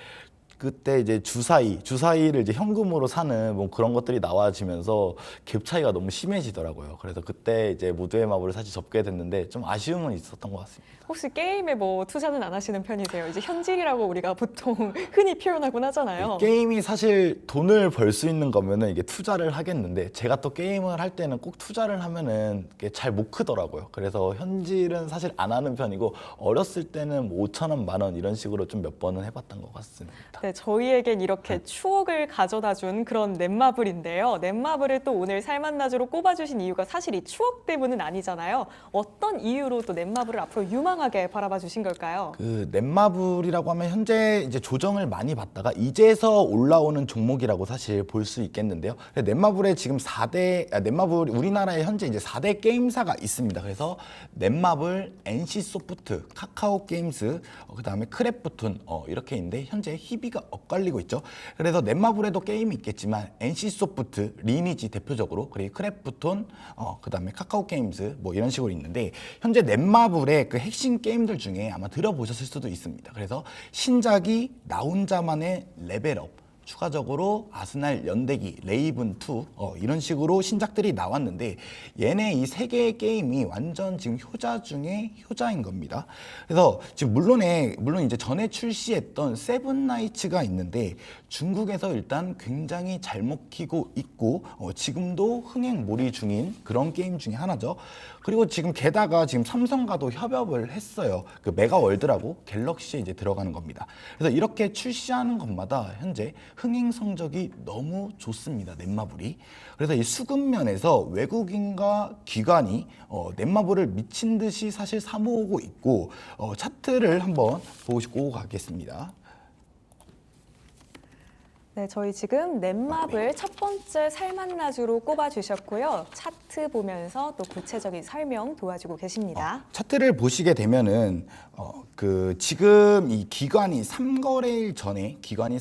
Speaker 2: 그때 이제 주사위를 이제 현금으로 사는 뭐 그런 것들이 나와지면서 갭 차이가 너무 심해지더라고요. 그래서 그때 이제 모두의 마블을 사실 접게 됐는데 좀 아쉬움은 있었던 것 같습니다.
Speaker 1: 혹시 게임에 투자는 안 하시는 편이세요? 이제 현질이라고 우리가 보통 흔히 표현하곤 하잖아요.
Speaker 2: 게임이 사실 돈을 벌 수 있는 거면은 이게 투자를 하겠는데, 제가 또 게임을 할 때는 꼭 투자를 하면은 이게 잘 못 크더라고요. 그래서 현질은 사실 안 하는 편이고, 어렸을 때는 뭐 5,000원, 10,000원 이런 식으로 좀 몇 번은 해봤던 것 같습니다.
Speaker 1: 네, 저희에겐 이렇게 추억을 가져다준 그런 넷마블인데요. 넷마블을 또 오늘 살맛나주로 꼽아주신 이유가 사실 이 추억 때문은 아니잖아요. 어떤 이유로 또 넷마블을 앞으로 유망하게 바라봐 주신 걸까요?
Speaker 2: 그 넷마블이라고 하면 현재 이제 조정을 많이 받다가 이제서 올라오는 종목이라고 사실 볼 수 있겠는데요. 넷마블에 지금 넷마블 우리나라에 현재 이제 4대 게임사가 있습니다. 그래서 넷마블, NC소프트, 카카오게임스, 그다음에 크래프톤 이렇게 있는데, 현재 희비가 엇갈리고 있죠. 그래서 넷마블에도 게임이 있겠지만 NC소프트, 리니지 대표적으로, 그리고 크래프톤, 그다음에 카카오게임스 뭐 이런 식으로 있는데, 현재 넷마블의 그 핵심 게임들 중에 아마 들어보셨을 수도 있습니다. 그래서 신작이 나 혼자만의 레벨업, 추가적으로 아스날 연대기, 레이븐2 이런 식으로 신작들이 나왔는데 얘네 이 세 개의 게임이 완전 지금 효자 중에 효자인 겁니다. 그래서 지금 물론 이제 전에 출시했던 세븐나이츠가 있는데 중국에서 일단 굉장히 잘 먹히고 있고 지금도 흥행몰이 중인 그런 게임 중에 하나죠. 그리고 지금 게다가 지금 삼성과도 협업을 했어요. 그 메가월드라고 갤럭시에 이제 들어가는 겁니다. 그래서 이렇게 출시하는 것마다 현재 흥행 성적이 너무 좋습니다. 넷마블이. 그래서 이 수급 면에서 외국인과 기관이 넷마블을 미친 듯이 사실 사모으고 있고 차트를 한번 보고 가겠습니다.
Speaker 1: 네, 저희 지금 넷마블 첫 번째 살맛나주로 꼽아주셨고요. 차트 보면서 또 구체적인 설명 도와주고 계십니다.
Speaker 2: 차트를 보시게 되면은 그 지금 이 기관이 3거래일 전에 기관이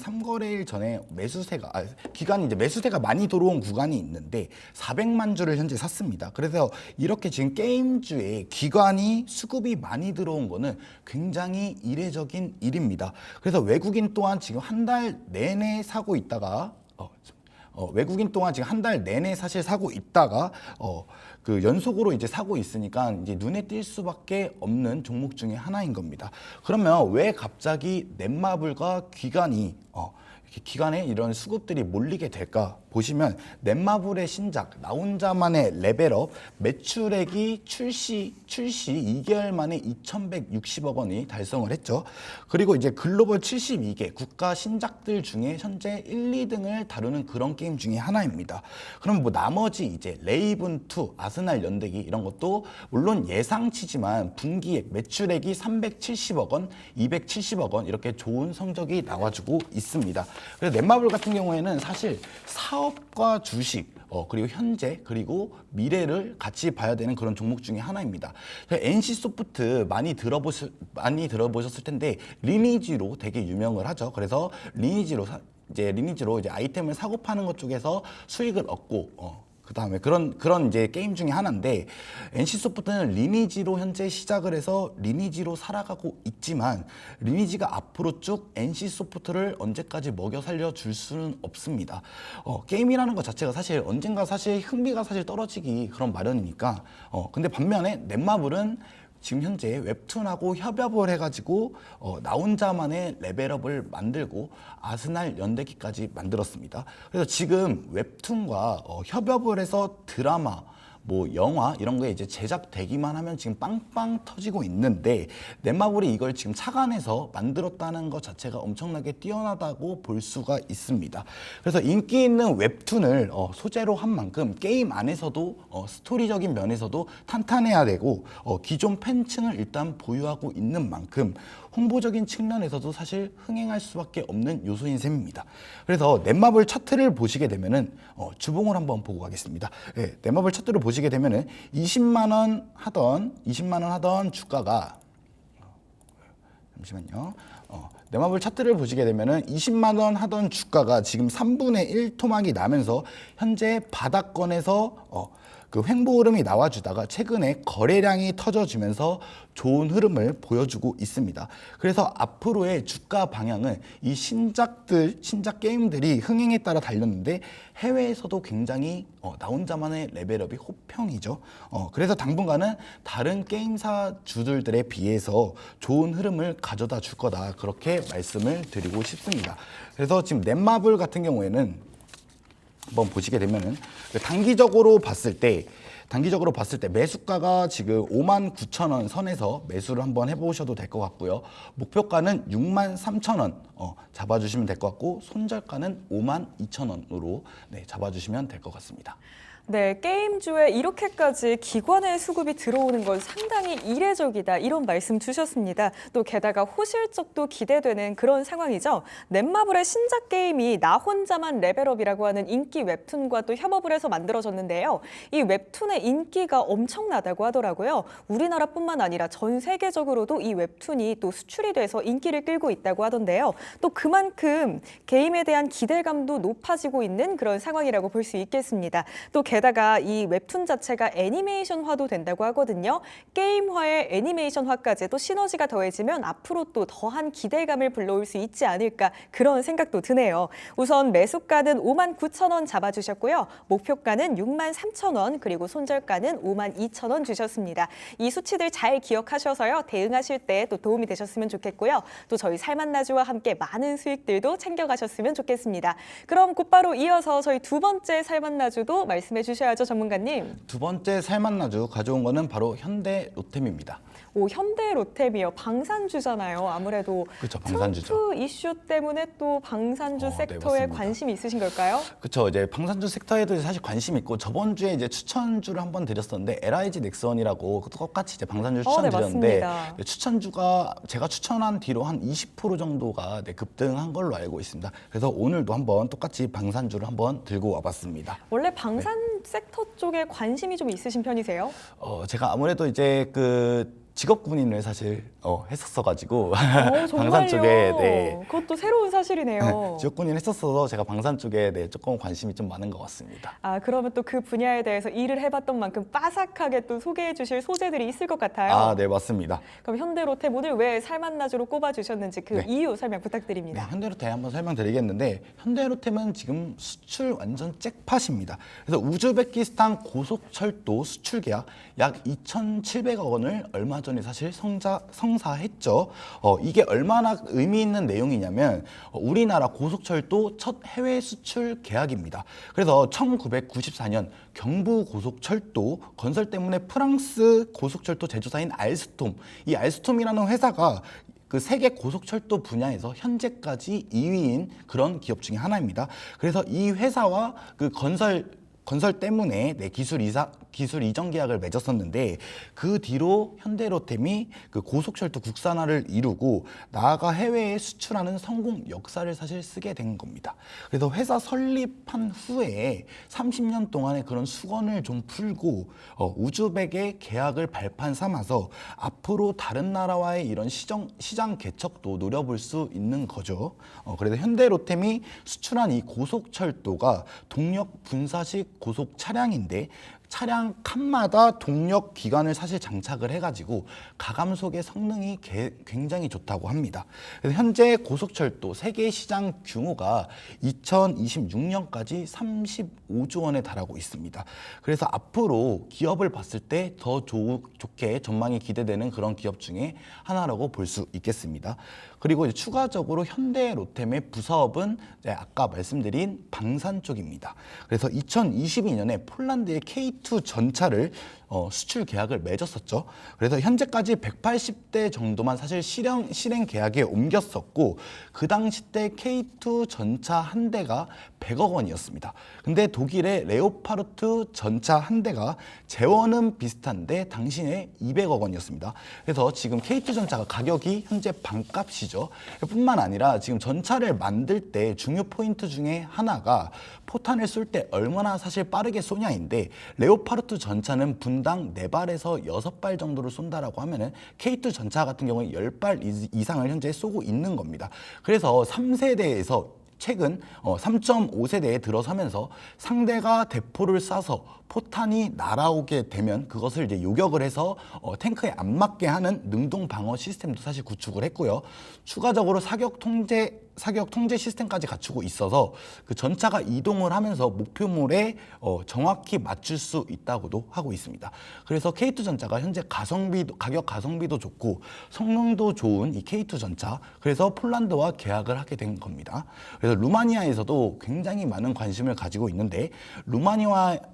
Speaker 2: 이제 매수세가 많이 들어온 구간이 있는데 400만 주를 현재 샀습니다. 그래서 이렇게 지금 게임주에 기관이 수급이 많이 들어온 거는 굉장히 이례적인 일입니다. 그래서 외국인 또한 지금 한 달 내내 사고 있다가 외국인 동안 지금 한 달 내내 사실 사고 있다가 그 연속으로 이제 사고 있으니까 이제 눈에 띌 수밖에 없는 종목 중에 하나인 겁니다. 그러면 왜 갑자기 넷마블과 기관이 기관에 이런 수급들이 몰리게 될까 보시면 넷마블의 신작 나 혼자만의 레벨업 매출액이 출시 2개월 만에 2,160억 원이 달성을 했죠. 그리고 이제 글로벌 72개 국가 신작들 중에 현재 1, 2등을 다루는 그런 게임 중에 하나입니다. 그럼 뭐 나머지 이제 레이븐2, 아스날 연대기 이런 것도 물론 예상치지만 분기액 매출액이 370억 원, 270억 원 이렇게 좋은 성적이 나와주고 있습니다. 그래서 넷마블 같은 경우에는 사실 사업과 주식 그리고 현재 그리고 미래를 같이 봐야 되는 그런 종목 중에 하나입니다. NC소프트 많이 들어보셨을 텐데 리니지로 되게 유명을 하죠. 그래서 리니지로 이제 아이템을 사고 파는 것 쪽에서 수익을 얻고 그다음에 그런 이제 게임 중에 하나인데 NC소프트는 리니지로 현재 시작을 해서 리니지로 살아가고 있지만 리니지가 앞으로 쭉 NC소프트를 언제까지 먹여 살려 줄 수는 없습니다. 게임이라는 것 자체가 사실 언젠가 사실 흥미가 사실 떨어지기 그런 마련이니까 근데 반면에 넷마블은 지금 현재 웹툰하고 협업을 해가지고 나 혼자만의 레벨업을 만들고 아스날 연대기까지 만들었습니다. 그래서 지금 웹툰과 협업을 해서 드라마 뭐 영화 이런 거에 이제 제작되기만 하면 지금 빵빵 터지고 있는데 넷마블이 이걸 지금 착안해서 만들었다는 것 자체가 엄청나게 뛰어나다고 볼 수가 있습니다. 그래서 인기 있는 웹툰을 소재로 한 만큼 게임 안에서도 스토리적인 면에서도 탄탄해야 되고 기존 팬층을 일단 보유하고 있는 만큼 홍보적인 측면에서도 사실 흥행할 수밖에 없는 요소인 셈입니다. 그래서 넷마블 차트를 보시게 되면은 주봉을 한번 보고 가겠습니다. 네, 넷마블 차트를 보시게 되면은 20만 원 하던 주가가 잠시만요. 넷마블 차트를 보시게 되면은 20만 원 하던 주가가 지금 3분의 1 토막이 나면서 현재 바닥권에서 그 횡보 흐름이 나와주다가 최근에 거래량이 터져지면서 좋은 흐름을 보여주고 있습니다. 그래서 앞으로의 주가 방향은 이 신작 게임들이 흥행에 따라 달렸는데 해외에서도 굉장히 나 혼자만의 레벨업이 호평이죠. 그래서 당분간은 다른 게임사 주들에 비해서 좋은 흐름을 가져다 줄 거다 그렇게 말씀을 드리고 싶습니다. 그래서 지금 넷마블 같은 경우에는 한번 보시게 되면은 단기적으로 봤을 때 매수가가 지금 59,000원 선에서 매수를 한번 해보셔도 될 것 같고요. 목표가는 63,000원 잡아주시면 될 것 같고 손절가는 52,000원으로 잡아주시면 될 것 같습니다.
Speaker 1: 네, 게임주에 이렇게까지 기관의 수급이 들어오는 건 상당히 이례적이다 이런 말씀 주셨습니다. 또 게다가 호실적도 기대되는 그런 상황이죠. 넷마블의 신작 게임이 나 혼자만 레벨업이라고 하는 인기 웹툰과 또 협업을 해서 만들어졌는데요. 이 웹툰의 인기가 엄청나다고 하더라고요. 우리나라뿐만 아니라 전 세계적으로도 이 웹툰이 또 수출이 돼서 인기를 끌고 있다고 하던데요. 또 그만큼 게임에 대한 기대감도 높아지고 있는 그런 상황이라고 볼 수 있겠습니다. 또 게다가 이 웹툰 자체가 애니메이션화도 된다고 하거든요. 게임화에 애니메이션화까지 또 시너지가 더해지면 앞으로 또 더한 기대감을 불러올 수 있지 않을까 그런 생각도 드네요. 우선 매수가는 59,000원 잡아주셨고요. 목표가는 63,000원 그리고 손절가는 52,000원 주셨습니다. 이 수치들 잘 기억하셔서요. 대응하실 때 또 도움이 되셨으면 좋겠고요. 또 저희 살만나주와 함께 많은 수익들도 챙겨가셨으면 좋겠습니다. 그럼 곧바로 이어서 저희 두 번째 살만나주도 말씀해 주셔야죠, 전문가님.
Speaker 2: 두 번째 살만나주 가져온 거는 바로 현대 로템입니다.
Speaker 1: 오, 현대 로템이요. 방산주잖아요. 아무래도
Speaker 2: 그렇죠, 방산주죠.
Speaker 1: 트럼프 이슈 때문에 또 방산주
Speaker 2: 네,
Speaker 1: 섹터에
Speaker 2: 맞습니다.
Speaker 1: 관심이 있으신 걸까요?
Speaker 2: 그렇죠. 이제 방산주 섹터에도 사실 관심 있고 저번 주에 이제 추천주를 한번 드렸었는데 LIG 넥슨이라고 똑같이 이제 방산주
Speaker 1: 네,
Speaker 2: 추천드렸는데
Speaker 1: 맞습니다.
Speaker 2: 추천주가 제가 추천한 뒤로 한 20% 정도가 급등한 걸로 알고 있습니다. 그래서 오늘도 한번 똑같이 방산주를 한번 들고 와봤습니다.
Speaker 1: 원래 방산 섹터 쪽에 관심이 좀 있으신 편이세요?
Speaker 2: 제가 아무래도 이제 그 직업 군인을 사실 했었어가지고
Speaker 1: 정말요?
Speaker 2: 방산 쪽에 네.
Speaker 1: 그것도 새로운 사실이네요.
Speaker 2: 직업 군인 했었어서 제가 방산 쪽에 네, 조금 관심이 좀 많은 것 같습니다.
Speaker 1: 아, 그러면 또 그 분야에 대해서 일을 해봤던 만큼 빠삭하게 또 소개해 주실 소재들이 있을 것 같아요.
Speaker 2: 아, 네, 맞습니다.
Speaker 1: 그럼 현대로템 오늘 왜 살만나주로 꼽아주셨는지 그
Speaker 2: 네.
Speaker 1: 이유 설명
Speaker 2: 네,
Speaker 1: 부탁드립니다.
Speaker 2: 현대로템 한번 설명드리겠는데 현대로템은 지금 수출 완전 잭팟입니다. 그래서 우즈베키스탄 고속철도 수출 계약 약 2,700억 원을 얼마 전에 사실 성사했죠. 이게 얼마나 의미 있는 내용이냐면 우리나라 고속철도 첫 해외 수출 계약입니다. 그래서 1994년 경부 고속철도 건설 때문에 프랑스 고속철도 제조사인 알스톰, 이 알스톰이라는 회사가 그 세계 고속철도 분야에서 현재까지 2위인 그런 기업 중에 하나입니다. 그래서 이 회사와 그 건설 때문에 기술 이전 계약을 맺었었는데 그 뒤로 현대로템이 그 고속철도 국산화를 이루고 나아가 해외에 수출하는 성공 역사를 사실 쓰게 된 겁니다. 그래서 회사 설립한 후에 30년 동안의 그런 수건을 좀 풀고 우즈벡의 계약을 발판 삼아서 앞으로 다른 나라와의 이런 시장 개척도 노려볼 수 있는 거죠. 그래서 현대로템이 수출한 이 고속철도가 동력 분사식 고속 차량인데 차량 칸마다 동력 기관을 사실 장착을 해가지고 가감속의 성능이 굉장히 좋다고 합니다. 그래서 현재 고속철도 세계 시장 규모가 2026년까지 35조 원에 달하고 있습니다. 그래서 앞으로 기업을 봤을 때 더 좋게 전망이 기대되는 그런 기업 중에 하나라고 볼 수 있겠습니다. 그리고 이제 추가적으로 현대로템의 부사업은 아까 말씀드린 방산 쪽입니다. 그래서 2022년에 폴란드의 K2 전차를 수출 계약을 맺었었죠. 그래서 현재까지 180대 정도만 사실 실행 계약에 옮겼었고 그 당시 때 K2 전차 한 대가 100억 원이었습니다. 근데 독일의 레오파르트 전차 한 대가 재원은 비슷한데 당시에 200억 원이었습니다. 그래서 지금 K2 전차가 가격이 현재 반값이죠. 뿐만 아니라 지금 전차를 만들 때 중요 포인트 중에 하나가 포탄을 쏠 때 얼마나 사실 빠르게 쏘냐인데 레오파르트 전차는 분당 4발에서 6발 정도를 쏜다라고 하면은 K2 전차 같은 경우에 10발 이상을 현재 쏘고 있는 겁니다. 그래서 3세대에서 최근 3.5세대에 들어서면서 상대가 대포를 쏴서 포탄이 날아오게 되면 그것을 이제 요격을 해서 탱크에 안 맞게 하는 능동 방어 시스템도 사실 구축을 했고요. 추가적으로 사격 통제 시스템까지 갖추고 있어서 그 전차가 이동을 하면서 목표물에 정확히 맞출 수 있다고도 하고 있습니다. 그래서 K2 전차가 현재 가격 가성비도 좋고 성능도 좋은 이 K2 전차, 그래서 폴란드와 계약을 하게 된 겁니다. 그래서 루마니아에서도 굉장히 많은 관심을 가지고 있는데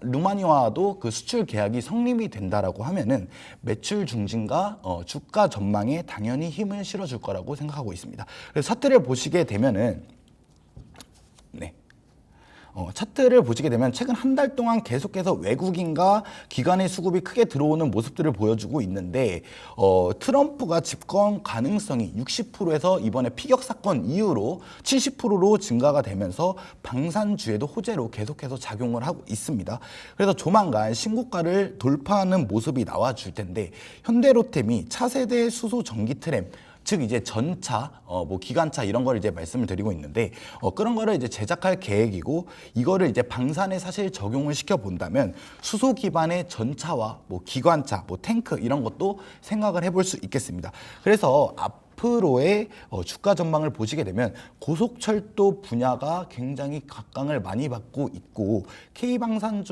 Speaker 2: 루마니아와도 그 수출 계약이 성립이 된다라고 하면은 매출 증진과 주가 전망에 당연히 힘을 실어줄 거라고 생각하고 있습니다. 그래서 차트를 보시게 되면은 차트를 보시게 되면 최근 한 달 동안 계속해서 외국인과 기관의 수급이 크게 들어오는 모습들을 보여주고 있는데 트럼프가 집권 가능성이 60%에서 이번에 피격 사건 이후로 70%로 증가가 되면서 방산주에도 호재로 계속해서 작용을 하고 있습니다. 그래서 조만간 신고가를 돌파하는 모습이 나와줄 텐데 현대로템이 차세대 수소 전기 트램 즉 이제 전차, 뭐 기관차 이런 걸 이제 말씀을 드리고 있는데 그런 거를 이제 제작할 계획이고 이거를 이제 방산에 사실 적용을 시켜 본다면 수소 기반의 전차와 뭐 기관차, 뭐 탱크 이런 것도 생각을 해볼 수 있겠습니다. 그래서 앞으로의 주가 전망을 보시게 되면 고속철도 분야가 굉장히 각광을 많이 받고 있고 K방산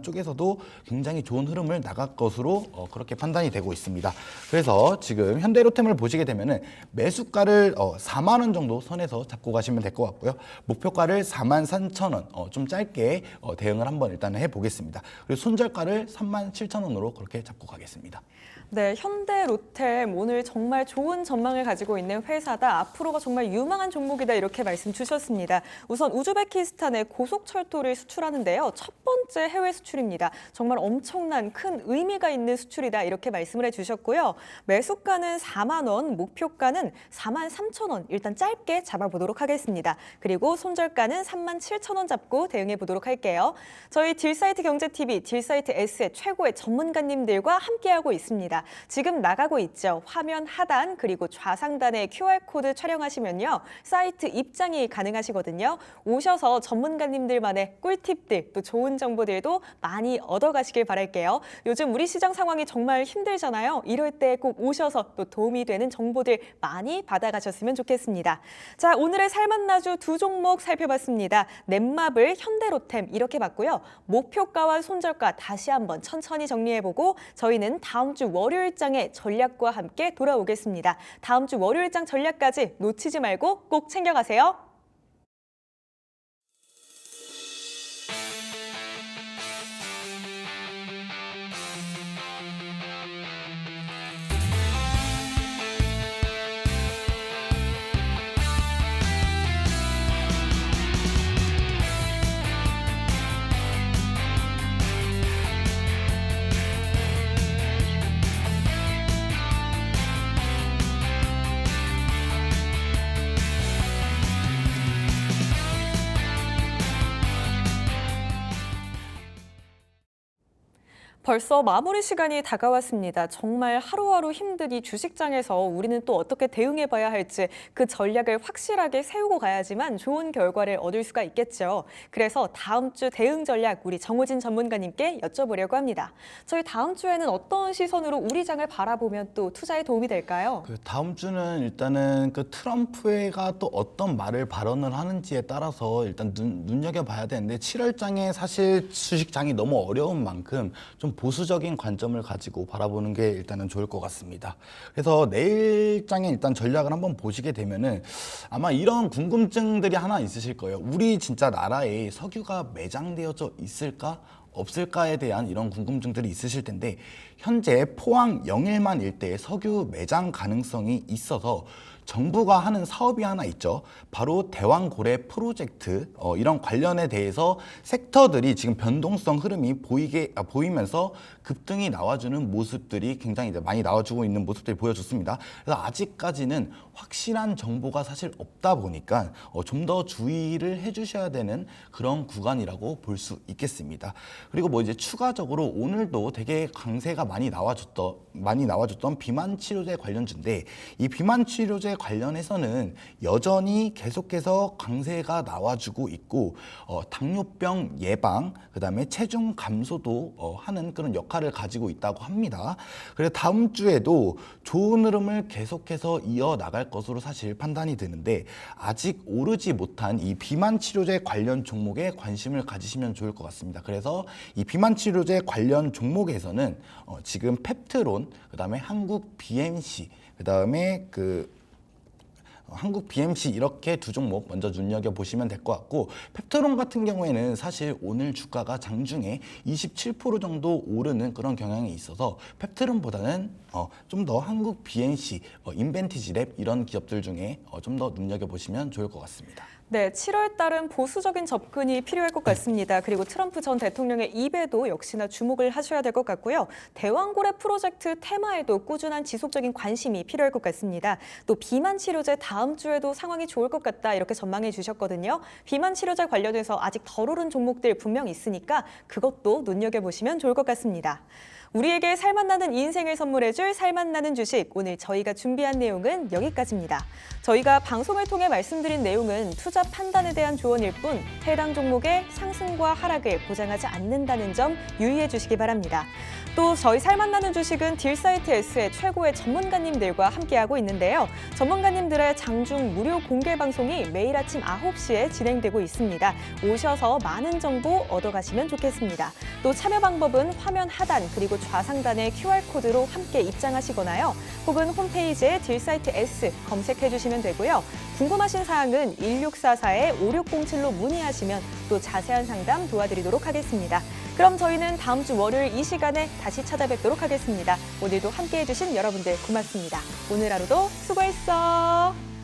Speaker 2: 쪽에서도 굉장히 좋은 흐름을 나갈 것으로 그렇게 판단이 되고 있습니다. 그래서 지금 현대로템을 보시게 되면은 매수가를 4만 원 정도 선에서 잡고 가시면 될 것 같고요. 목표가를 4만 3천 원, 좀 짧게 대응을 한번 일단 해보겠습니다. 그리고 손절가를 3만 7천 원으로 그렇게 잡고 가겠습니다.
Speaker 1: 네, 현대로템 오늘 정말 좋은 전망을 가지고 있는 회사다. 앞으로가 정말 유망한 종목이다 이렇게 말씀 주셨습니다. 우선 우즈베키스탄에 고속철도를 수출하는데요. 첫 번째 해외 수출입니다. 정말 엄청난 큰 의미가 있는 수출이다 이렇게 말씀을 해주셨고요. 매수가는 4만 원, 목표가는 4만 3천 원 일단 짧게 잡아보도록 하겠습니다. 그리고 손절가는 3만 7천 원 잡고 대응해 보도록 할게요. 저희 딜사이트 경제TV, 딜사이트 S의 최고의 전문가님들과 함께하고 있습니다. 지금 나가고 있죠. 화면 하단 그리고 좌상단에 QR코드 촬영하시면요. 사이트 입장이 가능하시거든요. 오셔서 전문가님들만의 꿀팁들 또 좋은 정보들도 많이 얻어가시길 바랄게요. 요즘 우리 시장 상황이 정말 힘들잖아요. 이럴 때 꼭 오셔서 또 도움이 되는 정보들 많이 받아가셨으면 좋겠습니다. 자, 오늘의 살맛나주 두 종목 살펴봤습니다. 넷마블, 현대로템 이렇게 봤고요. 목표가와 손절가 다시 한번 천천히 정리해보고 저희는 다음 주 월요일장의 전략과 함께 돌아오겠습니다. 다음 주 월요일장 전략까지 놓치지 말고 꼭 챙겨가세요. 벌써 마무리 시간이 다가왔습니다. 정말 하루하루 힘든 이 주식장에서 우리는 또 어떻게 대응해봐야 할지 그 전략을 확실하게 세우고 가야지만 좋은 결과를 얻을 수가 있겠죠. 그래서 다음 주 대응 전략 우리 정호진 전문가님께 여쭤보려고 합니다. 저희 다음 주에는 어떤 시선으로 우리 장을 바라보면 또 투자에 도움이 될까요?
Speaker 2: 그 다음 주는 일단은 그 트럼프가 또 어떤 발언을 하는지에 따라서 일단 눈여겨봐야 되는데 7월장에 사실 주식장이 너무 어려운 만큼 좀 보수적인 관점을 가지고 바라보는 게 일단은 좋을 것 같습니다. 그래서 내일장에 일단 전략을 한번 보시게 되면은 아마 이런 궁금증들이 하나 있으실 거예요. 우리 진짜 나라에 석유가 매장되어져 있을까? 없을까에 대한 이런 궁금증들이 있으실 텐데 현재 포항 영일만 일대에 석유 매장 가능성이 있어서 정부가 하는 사업이 하나 있죠. 바로 대왕고래 프로젝트 이런 관련에 대해서 섹터들이 지금 변동성 흐름이 보이면서 급등이 나와주는 모습들이 굉장히 이제 많이 나와주고 있는 모습들이 보여줬습니다. 그래서 아직까지는 확실한 정보가 사실 없다 보니까 좀 더 주의를 해주셔야 되는 그런 구간이라고 볼 수 있겠습니다. 그리고 뭐 이제 추가적으로 오늘도 되게 강세가 많이 나와줬던 비만 치료제 관련주인데 이 비만 치료제 관련해서는 여전히 계속해서 강세가 나와주고 있고 당뇨병 예방, 그다음에 체중 감소도 하는 그런 역할을 가지고 있다고 합니다. 그래서 다음 주에도 좋은 흐름을 계속해서 이어나갈 것으로 사실 판단이 되는데 아직 오르지 못한 이 비만 치료제 관련 종목에 관심을 가지시면 좋을 것 같습니다. 그래서 이 비만 치료제 관련 종목에서는 지금 펩트론, 그다음에 한국 BMC, 그다음에 한국 BMC 이렇게 두 종목 먼저 눈여겨보시면 될 것 같고 펩트론 같은 경우에는 사실 오늘 주가가 장중에 27% 정도 오르는 그런 경향이 있어서 펩트론보다는 좀 더 한국 BMC, 인벤티지랩 이런 기업들 중에 좀 더 눈여겨보시면 좋을 것 같습니다.
Speaker 1: 네, 7월 달은 보수적인 접근이 필요할 것 같습니다. 그리고 트럼프 전 대통령의 입에도 역시나 주목을 하셔야 될 것 같고요. 대왕고래 프로젝트 테마에도 꾸준한 지속적인 관심이 필요할 것 같습니다. 또 비만 치료제 다음 주에도 상황이 좋을 것 같다 이렇게 전망해 주셨거든요. 비만 치료제 관련해서 아직 덜 오른 종목들 분명 있으니까 그것도 눈여겨보시면 좋을 것 같습니다. 우리에게 살맛나는 인생을 선물해줄 살맛나는 주식. 오늘 저희가 준비한 내용은 여기까지입니다. 저희가 방송을 통해 말씀드린 내용은 투자 판단에 대한 조언일 뿐 해당 종목의 상승과 하락을 보장하지 않는다는 점 유의해 주시기 바랍니다. 또 저희 살맛나는 주식은 딜사이트S의 최고의 전문가님들과 함께하고 있는데요. 전문가님들의 장중 무료 공개 방송이 매일 아침 9시에 진행되고 있습니다. 오셔서 많은 정보 얻어가시면 좋겠습니다. 또 참여 방법은 화면 하단 그리고 좌상단의 QR코드로 함께 입장하시거나요. 혹은 홈페이지에 딜사이트S 검색해 주시면 되고요. 궁금하신 사항은 1644-5607로 문의하시면 또 자세한 상담 도와드리도록 하겠습니다. 그럼 저희는 다음 주 월요일 이 시간에 다시 찾아뵙도록 하겠습니다. 오늘도 함께해 주신 여러분들 고맙습니다. 오늘 하루도 수고했어.